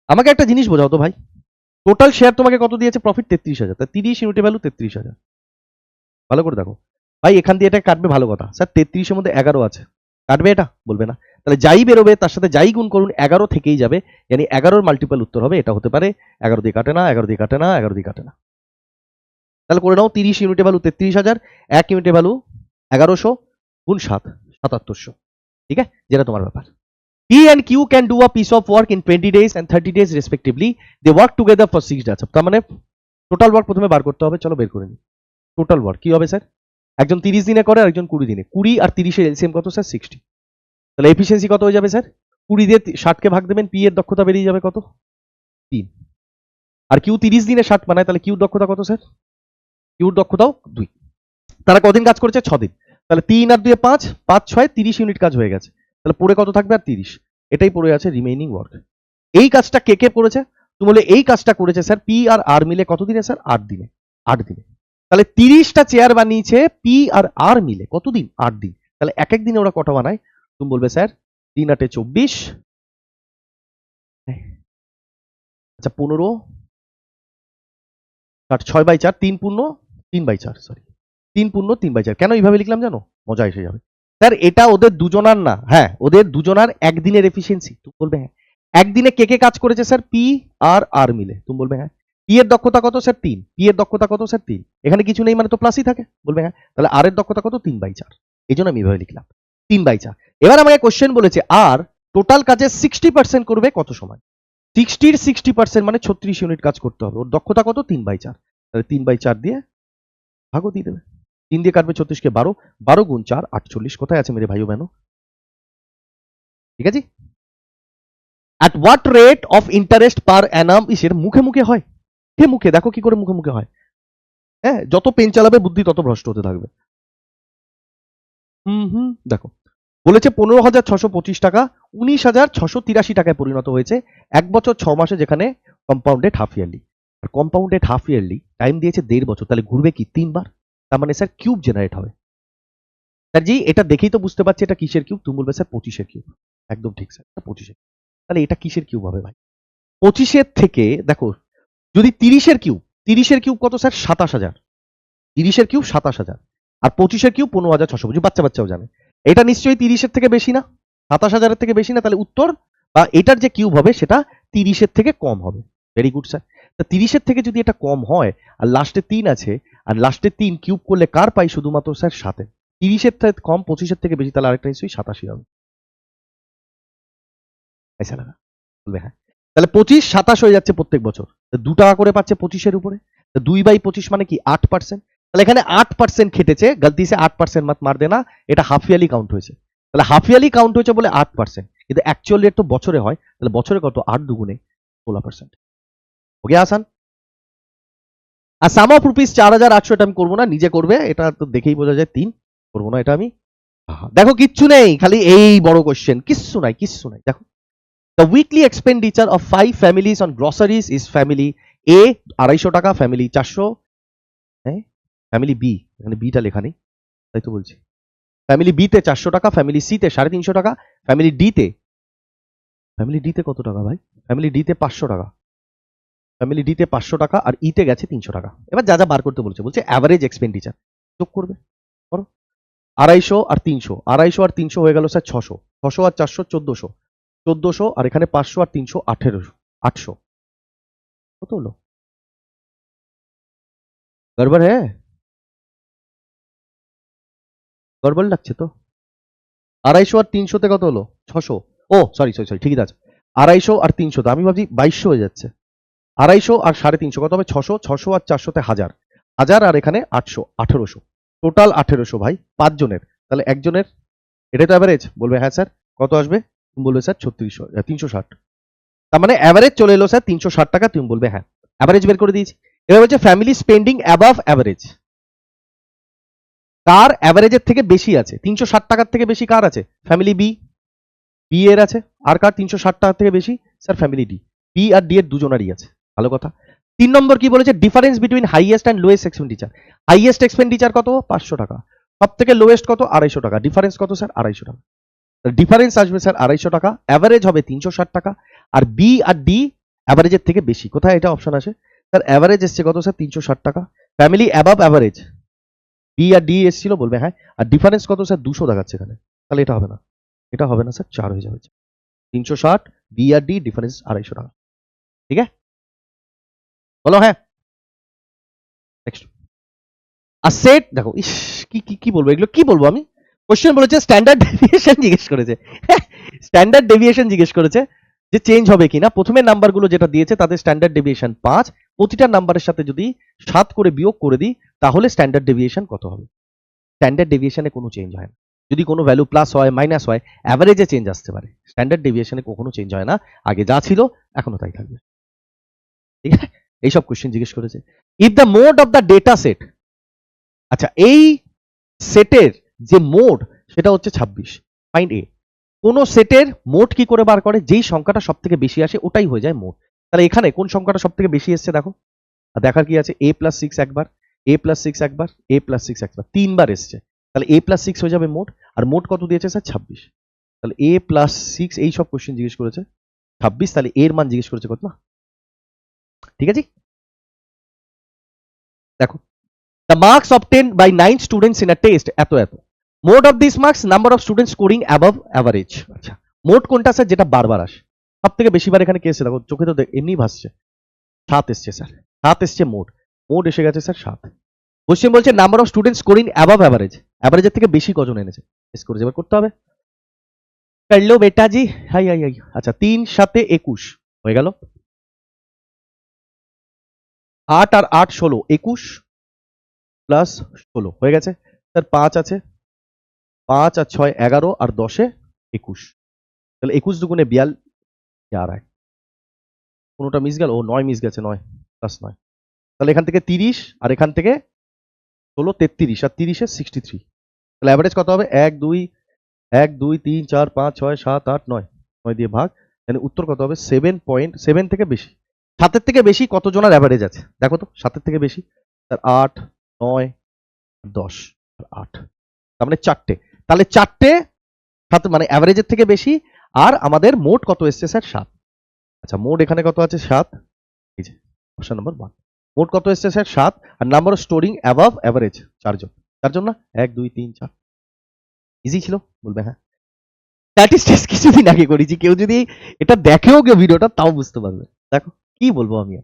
আমাকে একটা জিনিস বোঝাও তো ভাই, টোটাল শেয়ার তোমাকে কত দিয়েছে? প্রফিট 33,000, তা 30 ইউনিটের ভ্যালু 33,000। ভালো করে দেখো ভাই, এখান দিয়ে এটা কাটবে, ভালো কথা স্যার, 33-এর মধ্যে 11 আছে, কাটবে এটা? বলবে না। তাহলে যাই বেরোবে তার সাথে যাই গুণ করুন 11 থেকেই যাবে, yani 11-র মাল্টিপল উত্তর হবে, এটা হতে পারে 11 দিয়ে কাটে না, 11 দিয়ে কাটে না, 11 দিয়ে কাটে না। তাহলে করে নাও 30 ইউনিটের ভ্যালু 33,000, 1 ইউনিটের ভ্যালু 1100 গুণ 7, 7700, ঠিক আছে, যেটা তোমার ব্যাপার। P and Q can do a piece of work in 20 days and 30 days respectively. They work together for 6 days. তার মানে টোটাল ওয়ার্ক প্রথমে বার করতে হবে, চলো বের করে নিই। টোটাল ওয়ার্ক কি হবে স্যার? একজন 30 দিনে করে, আরেকজন 20 দিনে। 20 আর 30-এর এলসিএম কত স্যার? 60। তাহলে এফিসিয়েন্সি কত হয়ে যাবে স্যার? 20 দিয়ে 60কে ভাগ দেবেন, পি এর দক্ষতা বেরিয়ে যাবে কত? 3। আর কিউ 30 দিনে 60 বানায়, তাহলে কিউর দক্ষতা কত স্যার? কিউর দক্ষতাও 2। তারা কদিন কাজ করেছে? 6 দিন। তাহলে 3 আর 2 5, 5 6 30 ইউনিট কাজ হয়ে গেছে। তাহলে পড়ে কত থাকবে? আর 30। এটাই পড়ে আছে রিমেইনিং ওয়ার্ক। এই কাজটা কে কে করেছে? তুমি বলে এই কাজটা করেছে স্যার পি আর আর মিলে কত দিনে স্যার? 8 দিনে। 8 দিনে। তাহলে 30টা চেয়ার বানিয়েছে পি আর আর মিলে কতদিন? 8 দিন। তাহলে এক এক দিনে ওরা কটা বানায়? তুমি বলবে স্যার 3 8 24, আচ্ছা 15, 6/4, 3/4, সরি 3/4। কেন এইভাবে লিখলাম জানো? মজা এসে যাবে স্যার, এটা ওদের দুজনার না, হ্যাঁ ওদের দুজনার একদিনের এফিসিয়েন্সি। তুমি বলবে হ্যাঁ। একদিনে কে কে কাজ করেছে স্যার? পি আর আর মিলে। তুমি বলবে হ্যাঁ। পি এর দক্ষতা কত স্যার? 3। পি এর দক্ষতা কত স্যার? 3। এখানে কিছু নেই মানে তো প্লাসই থাকে। বলবে হ্যাঁ। তাহলে আর এর দক্ষতা কত? 3/4। এই জন্য আমি এইভাবে লিখলাম 3/4। এবার আমাকে কোশ্চেন বলেছে আর টোটাল কাজের 60% করবে কত সময়? 60-র 60% মানে 36 ইউনিট কাজ করতে হবে। ওর দক্ষতা কত? 3/4। তাহলে 3/4 দিয়ে ভাগও দিয়ে দেবে। 3 দিয়ে কাটবে 36কে 12, 12 গুণ 4 48। কোথায় আছে মেরে ভাইও বেনো? ঠিক আছে। At what rate of interest পার অ্যানাম ইসের মুখে মুখে হয়? কে মুখে? দেখো কি করে মুখে মুখে হয়। হ্যাঁ, যত পেন চালাবে বুদ্ধি তত ভ্রষ্ট হতে থাকবে। দেখো বলেছে 15,625 টাকা 19,683 টাকায় পরিণত হয়েছে 1 বছর 6 মাসে, যেখানে কম্পাউন্ডেড হাফ ইয়ারলি। আর কম্পাউন্ডেড হাফ ইয়ারলি টাইম দিয়েছে 1.5 বছর, তাহলে ঘুরবে কি 3 বার। তার মানে স্যার কিউব জেনারেট হবে। স্যার জি এটা দেখেই তো বুঝতে পারছি এটা কিসের কিউব। তুমি বলবে স্যার 25-এর কিউব। একদম ঠিক স্যার, 25-এর। তাহলে এটা কিসের কিউব হবে ভাই? 25-এর থেকে দেখো, যদি 30-এর কিউব, 30-এর কিউব কত স্যার? 27,000। 30-এর কিউব 27,000 আর 25-এর কিউব 15,600। বুঝি বাচ্চা বাচ্চাও জানে। এটা নিশ্চয়ই 30-এর থেকে বেশি না, 27,000-এর থেকে বেশি না। তাহলে উত্তর বা এটার যে কিউব হবে সেটা 30-এর থেকে কম হবে। Very good sir. তা 30-এর থেকে যদি এটা কম হয় আর লাস্টে 3 আছে, আর লাস্টে 3 কিউব করলে কার পাই? শুধুমাত্র স্যার 7-এর। 30-এর থেকে কম, 25-এর থেকে বেশি, তাহলে আরেকটা নিশ্চয়ই 87 হবে। ऐसा लगा? বলবে হ্যাঁ। তাহলে 25 27 হয়ে যাচ্ছে প্রত্যেক বছর। 2 টাকা করে পাচ্ছে 25-এর উপরে। 2/25 মানে কি? 8%। তাহলে এখানে 8% খেটেছে, গলতি সে 8% মত মার দেনা, এটা হাফ ইয়ারলি কাউন্ট হয়েছে। তাহলে হাফ ইয়ারলি কাউন্ট হয়েছে বলে 8%, কিন্তু অ্যাকচুয়াল রেট তো বছরে হয়। তাহলে বছরে কত? 8 দুগুণে 16%। हो गया आसान? আর সাম অফ রুপিস 4,800, এটা আমি করবো না, নিজে করবে। এটা তো দেখেই বোঝা যায় 3 করবো না এটা আমি। দেখো কিচ্ছু নেই, খালি এই বড় কোশ্চেন, কিচ্ছু নাই কিচ্ছু নাই। দেখো the weekly expenditure of 5 families on groceries is family A 250 টাকা, ফ্যামিলি 400, হ্যাঁ ফ্যামিলি বি, এখানে বিটা লেখা নেই তাই তো বলছি। ফ্যামিলি বি তে 400 টাকা, ফ্যামিলি সি তে 350 টাকা, ফ্যামিলি ডি তে কত টাকা ভাই? ফ্যামিলি ডি তে 500 টাকা, ফ্যামিলি ডি তে 500 টাকা, আর ই তে গেছে 300 টাকা। এবার যা যা বার করতে বলছে, বলছে অ্যাভারেজ এক্সপেন্ডিচার যোগ করবে। করো 250 আর 300, 250 আর 300 হয়ে গেল স্যার 600, 600 আর 400 1400, 1400 আর এখানে 500 আর 300 1800, 800 কত হলো? গড়বড় হ্যাঁ, গড়বড় লাগছে তো। 250 আর 300 তে কত হলো? 600। ও সরি সরি সরি, ঠিকই আছে। 250 আর 300 তে আমি ভাবছি 2200 হয়ে যাচ্ছে। 250 আর 350 কত হবে? 600, 600 আর 400 তে 1000, 1000 আর এখানে 800, 1800, টোটাল 1800 ভাই 5 জনের। তাহলে একজনের, এটাই তো অ্যাভারেজ। বলবে হ্যাঁ স্যার। কত আসবে? তুমি বলবে স্যার 3600, 360। তার মানে অ্যাভারেজ চলে এলো স্যার 360 টাকা। তুমি বলবে হ্যাঁ, অ্যাভারেজ বের করে দিয়েছি। এবার হচ্ছে ফ্যামিলি স্পেন্ডিং অ্যাবাভ অ্যাভারেজ। কার অ্যাভারেজের থেকে বেশি আছে? 360 টাকার থেকে বেশি কার আছে? ফ্যামিলি বি, বি এর আছে। আর কার 360 টাকার থেকে বেশি? Sir family D. বি আর ডি এর দুজনারই আছে। ভালো কথা। 3 নম্বর কি বলেছে? Difference between highest and lowest expenditure. Highest expenditure কত? 500 টাকা। সব থেকে লোয়েস্ট কত? 250 টাকা। ডিফারেন্স কত স্যার? 250 টাকা। ডিফারেন্স আসবে স্যার 250 টাকা, অ্যাভারেজ হবে 360 টাকা, আর বি আর ডি অ্যাভারেজের থেকে বেশি। কোথায় এটা অপশন আসে স্যার? অ্যাভারেজ এসছে কত স্যার? 360 টাকা। ফ্যামিলি অ্যাবাভ অ্যাভারেজ, বি আর ডি এসেছিল বলবে হ্যাঁ। আর ডিফারেন্স কত স্যার? 200 দেখাচ্ছে এখানে। তাহলে এটা হবে না, এটা হবে না স্যার, 4 হয়ে যাবে। 360, বি আর ডি, ডিফারেন্স 250 টাকা। ঠিক আছে, বলো হ্যাঁ। নেক্সট সেট, দেখো ইস কি কি কি বলবো, এগুলো কি বলবো আমি। কোশ্চেন বলেছে স্ট্যান্ডার্ড ডেভিয়েশন জিজ্ঞেস করেছে। স্ট্যান্ডার্ড ডেভিয়েশন জিজ্ঞেস করেছে যে চেঞ্জ হবে কিনা। প্রথমে নাম্বারগুলো যেটা দিয়েছে তাদের স্ট্যান্ডার্ড ডেভিয়েশন 5, প্রতিটা নাম্বারের সাথে যদি 7 করে বিয়োগ করে দিই তাহলে স্ট্যান্ডার্ড ডেভিয়েশন কত হবে? স্ট্যান্ডার্ড ডেভিয়েশনে কোনো চেঞ্জ হয় না। যদি কোনো ভ্যালু প্লাস হয় মাইনাস হয়, অ্যাভারেজে চেঞ্জ আসতে পারে। স্ট্যান্ডার্ড ডেভিয়েশনে কখনো চেঞ্জ হয় না, আগে যা ছিল এখনো তাই থাকবে। ঠিক আছে, এইসব কোশ্চেন জিজ্ঞেস করেছে। If the mode of the data set, আচ্ছা এই সেটের যে মোড সেটা হচ্ছে 26, ফাইন্ড এ। কোন সেটের মোড কি করে বার করে? যেই সংখ্যাটা সব থেকে বেশি আসে ওটাই হয়ে যায় মোড। তাহলে এখানে কোন সংখ্যাটা সব থেকে বেশি এসছে দেখো, আর দেখার কি আছে? a প্লাস 6 একবার, a প্লাস 6 একবার, a প্লাস 6 একবার, 3বার এসছে। তাহলে a প্লাস 6 হয়ে যাবে মোড। আর মোড কত দিয়েছে স্যার? 26। তাহলে a প্লাস 6, এই সব কোশ্চেন জিজ্ঞেস করেছে 26, তাহলে এর মান জিজ্ঞেস করেছে কত না? ঠিক আছে, দেখো the marks obtained by 9 students in a test এত এত। Mode of this marks, number of students scoring above average. আচ্ছা মোড কোনটা স্যার? যেটা বারবার আসে সব থেকে বেশিবার। এখানে কে এসছে দেখো, চোখে তো এমনি ভাসছে, 7 এসছে স্যার, 7 এসছে মোড। মোড এসে গেছে স্যার 7। কোশ্চেন বলছে number of students scoring above average, অ্যাভারেজের থেকে বেশি কজন এনেছে এস করেছে, এবার করতে হবে। করলো বেটাজি, হাই হাই হাই। আচ্ছা 3 7 21 হয়ে গেল। 8 আর 8 16, 21 প্লাস 16 হয়ে গেছে স্যার। 5 আছে, 5 আর 6 11, আর 10 21। তাহলে 21 দুগুণে 42 আর আয়, কোনোটা মিস গেল? ও 9 মিস গেছে, 9 প্লাস 9। তাহলে এখান থেকে 30, আর এখান থেকে 16 33, আর 30 এ 63। তাহলে অ্যাভারেজ কত হবে? 1 2 1 2 3 4 5 6 7 8 9, 9 দিয়ে ভাগ। মানে উত্তর কত হবে? 7.7 থেকে বেশি। 7-এর থেকে বেশি কতজনের অ্যাভারেজ আছে দেখো তো? 7-এর থেকে বেশি স্যার 8 9 10 আর 8, তার মানে 4টে। তাহলে 4টে 7 মানে অ্যাভারেজের থেকে বেশি। আর আমাদের মোট কত এসছে স্যার? 7। আচ্ছা মোট এখানে কত আছে? 7। এই যে অপশন নাম্বার 1। মোট কত এসছে স্যার? 7। আর number of scoring above average 4 জন। 4 জন না? 1 2 3 4। ইজি ছিল বলবে হ্যাঁ। স্ট্যাটিস্টিক্স কিছুদিন আগে করেছি, কেউ যদি এটা দেখেও কেউ ভিডিওটা তাও বুঝতে পারবে। দেখো কি বলবো আমি।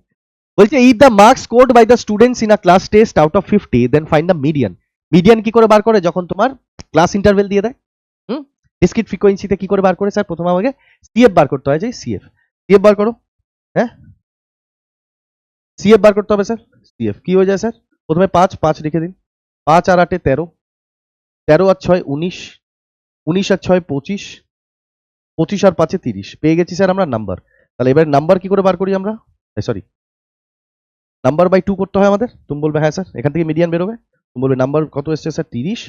বলছে if the marks scored by the students in a class test out of 50, then find the median. Median কি করে বার করে? যখন তোমার ক্লাস ইন্টারভেল দিয়ে দেয়। ডিসক্রিট ফ্রিকোয়েন্সিতে কি করে বার করে স্যার? প্রথমে আমাকে সিএফ বার করতে হয়, যে সিএফ। সিএফ বার করো, হ্যাঁ সিএফ বার করতে হবে স্যার। সিএফ কি হয়ে যায় স্যার? প্রথমে 5 5 লিখে দিন। 5 আর 8 13, 13 আর 6 19, 19 আর 6 25, 25 আর 5 30। পেয়ে গেছি স্যার আমরা নাম্বার। তাহলে এবার নাম্বার কি করে বার করি আমরা? সরি, নাম্বার বাই 2 করতে হয় আমাদের। তুমি বলবে হ্যাঁ স্যার, এখান থেকে মিডিয়ান বেরোবে। তুমি বলবে নাম্বার কত এসছে স্যার? 30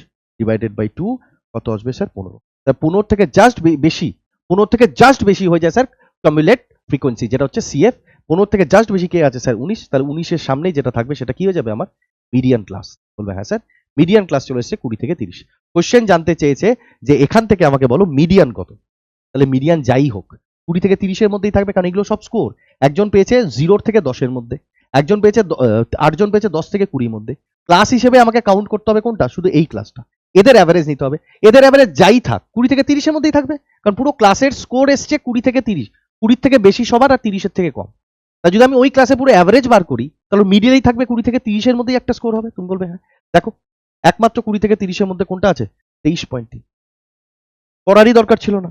ডিভাইডেড বাই 2 কত আসবে স্যার? 15। তাহলে 15 থেকে জাস্ট বেশি, 15 থেকে জাস্ট বেশি হয়ে যায় স্যার কমিউলেট ফ্রিকোয়েন্সি, যেটা হচ্ছে সিএফ। 15 থেকে জাস্ট বেশি কে আছে স্যার? 19। তাহলে 19 এর সামনেই যেটা থাকবে সেটা কি হয়ে যাবে আমার? Median class. বলবে হ্যাঁ স্যার, মিডিয়ান ক্লাস চলে এসেছে 20 থেকে 30। কোশ্চেন জানতে চেয়েছে যে এখান থেকে আমাকে বলো মিডিয়ান কত। তাহলে মিডিয়ান যাই হোক 20 থেকে 30 এর মধ্যেই থাকবে, কারণ এগুলো সব স্কোর। একজন পেয়েছে 0 থেকে 10 এর মধ্যে, একজন পেয়েছে 8 জন পেয়েছে 10 থেকে 20 মধ্যে। ক্লাস হিসেবে আমাকে কাউন্ট করতে হবে কোনটা? শুধু এই ক্লাসটা। এদের অ্যাভারেজ নিতে হবে। এদের অ্যাভারেজ যাই থাক 20 থেকে 30 এর মধ্যেই থাকবে, কারণ পুরো ক্লাসের স্কোর এসছে 20 থেকে 30, 20 থেকে বেশি সবার আর 30 এর থেকে কম। তা যদি আমি ওই ক্লাসে পুরো অ্যাভারেজ বার করি তাহলে মিডিলেই থাকবে, 20 থেকে 30 এর মধ্যেই একটা স্কোর হবে। তুমি বলবে হ্যাঁ। দেখো একমাত্র 20 থেকে 30 এর মধ্যে কোনটা আছে? 23.3। করারই দরকার ছিল না,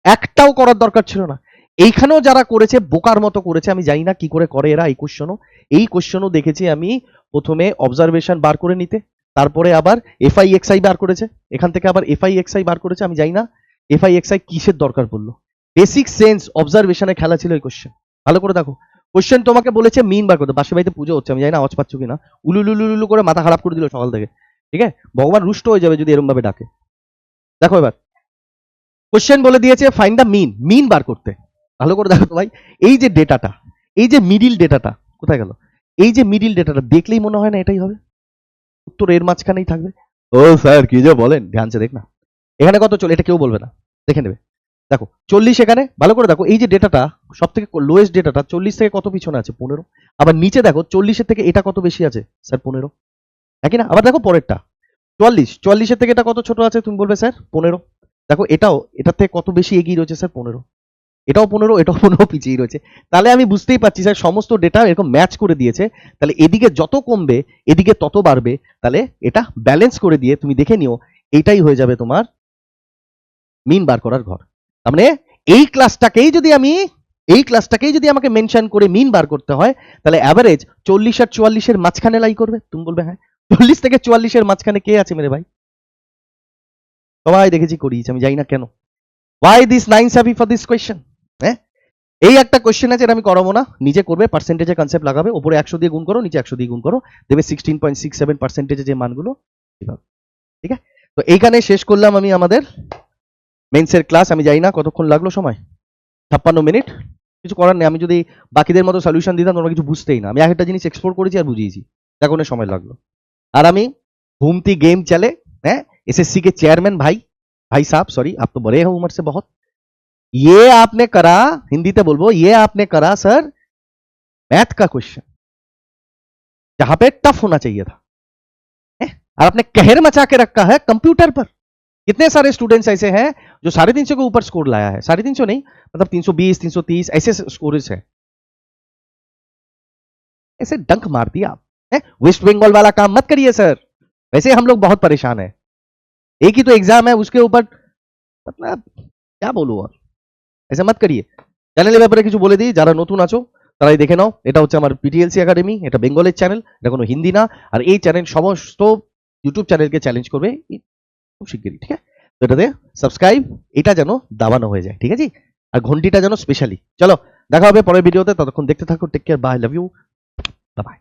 একটাও করার দরকার ছিল না। এইখানেও যারা করেছে বোকার মতো করেছে, আমি জানি না কি করে করে এরা। এই কোশ্চেনও দেখেছি আমি। প্রথমে অবজারভেশন বার করে নিতে, তারপরে আবার এফআই এক্সআই বার করেছে, এখান থেকে আবার এফআই এক্সআই বার করেছে। আমি জানি না এফআই এক্সআই কিসের দরকার পড়লো। বেসিক সেন্স অবজারভেশনে খেলা ছিল এই কোশ্চেন। ভালো করে দেখো, কোশ্চেন তোমাকে বলেছে মিন বার করতে। পাশের বাড়িতে পুজো হচ্ছে, আমি জানি না আওয়াজ পাচ্ছ কিনা। উলুলুলুলু করে মাথা খারাপ করে দিল সকাল থেকে। ঠিক আছে, ভগবান রুষ্ট হয়ে যাবে যদি এরকম ভাবে ডাকে। দেখো এবার কোশ্চেন বলে দিয়েছে ফাইন্ড দ্য মিন, মিন বার করতে। ভালো করে দেখো তো ভাই, এই যে ডেটাটা, এই যে মিডিল ডেটাটা কোথায় গেল, এই যে মিডিল ডেটাটা দেখলেই মনে হয় না এটাই হবে, উত্তর এর মাঝখানেই থাকবে। ও স্যার কি যে বলেন, ধ্যানসে দেখ না, এখানে কত চলে এটা কেউ বলবে না, দেখে নেবে। দেখো 40 এখানে, ভালো করে দেখো এই যে ডেটাটা সব থেকে লোয়েস্ট ডেটাটা 40 থেকে কত পিছনে আছে, 15। আবার নিচে দেখো 40 থেকে এটা কত বেশি আছে স্যার, 15, একই না? আবার দেখো পরেরটা 44 থেকে এটা কত ছোট আছে, তুমি বলবে স্যার 15। দেখো এটাও এটার থেকে কত বেশি এগিয়ে রয়েছে স্যার, 15। এটাও 15, এটাও 15 পিছিয়ে রয়েছে। তাহলে আমি বুঝতেই পারছি স্যার সমস্ত ডেটা এরকম ম্যাচ করে দিয়েছে, তাহলে এদিকে যত কমবে এদিকে তত বাড়বে, তাহলে এটা ব্যালেন্স করে দিয়ে তুমি দেখে নিও এইটাই হয়ে যাবে তোমার মিন বার করার ঘর। তার মানে এই ক্লাসটাকেই যদি আমাকে মেনশন করে মিন বার করতে হয়, তাহলে অ্যাভারেজ 40 আর 44 এর মাঝখানে লাই করবে। তুমি বলবে হ্যাঁ 40 থেকে 44 এর মাঝখানে কে আছে মেরে ভাই? সবাই দেখেছি করিয়েছি, আমি জানি না কেন। ওয়াই দিস 9 সাবি ফর দিস কোয়েশ্চেন? হ্যাঁ, এই একটা কোয়েশ্চেন আছে, এটা আমি করাবো না, নিজে করবে, পার্সেন্টেজের কনসেপ্ট লাগাবে, উপরে 100 দিয়ে গুণ করো, নিচে 100 দিয়ে গুণ করো, দেবে 16.67% যে মানগুলো, ঠিক আছে? তো এইখানে শেষ করলাম আমি আমাদের মেন্সের ক্লাস। আমি জানি না কতক্ষণ লাগলো সময়, 56 মিনিট। কিছু করার নেই, আমি যদি বাকিদের মতো সলিউশন দিতাম তোমরা কিছু বুঝতেই না। আমি একটা জিনিস এক্সপ্লোর করেছি আর বুঝিয়েছি, দেখো না সময় লাগলো। আর আমি घूमती गेम चले, हैं एसएससी के चेयरमैन भाई साहब, सॉरी आप तो बड़े हो उम्र से बहुत, ये आपने करा, हिंदी ते बोलबो, ये आपने करा सर मैथ का क्वेश्चन जहां पे टफ होना चाहिए था, और आपने कहर मचा के रखा है कंप्यूटर पर। कितने सारे स्टूडेंट्स ऐसे हैं जो 350 के ऊपर स्कोर लाया है, 350 नहीं मतलब 320 330 ऐसे स्कोरेज है, ऐसे डंक मार दिया आप। वेस्ट बंगाल वाला काम मत करिए सर, वैसे हम लोग बहुत परेशान है, एक ही तो एग्जाम है उसके ऊपर, मतलब क्या बोलूं और, ऐसा मत करिए। চ্যানেলের ব্যাপারে কিছু বলে দিই, যারা নতুন আছো তারাই দেখে নাও, এটা হচ্ছে আমার পিটিএলসি একাডেমি, এটা বেঙ্গলের চ্যানেল, এটা কোনো হিন্দি না। আর এই চ্যানেল সমস্ত ইউটিউব চ্যানেলকে চ্যালেঞ্জ করবে খুব শিগগিরই, ঠিক আছে? তো এটাতে সাবস্ক্রাইব এটা যেন দাবানো হয়ে যায়, ঠিক আছে? আর ঘন্টিটা যেন স্পেশালি। চলো দেখা হবে পরের ভিডিওতে, ততক্ষণ দেখতে থাকো, take care, bye, love you, by.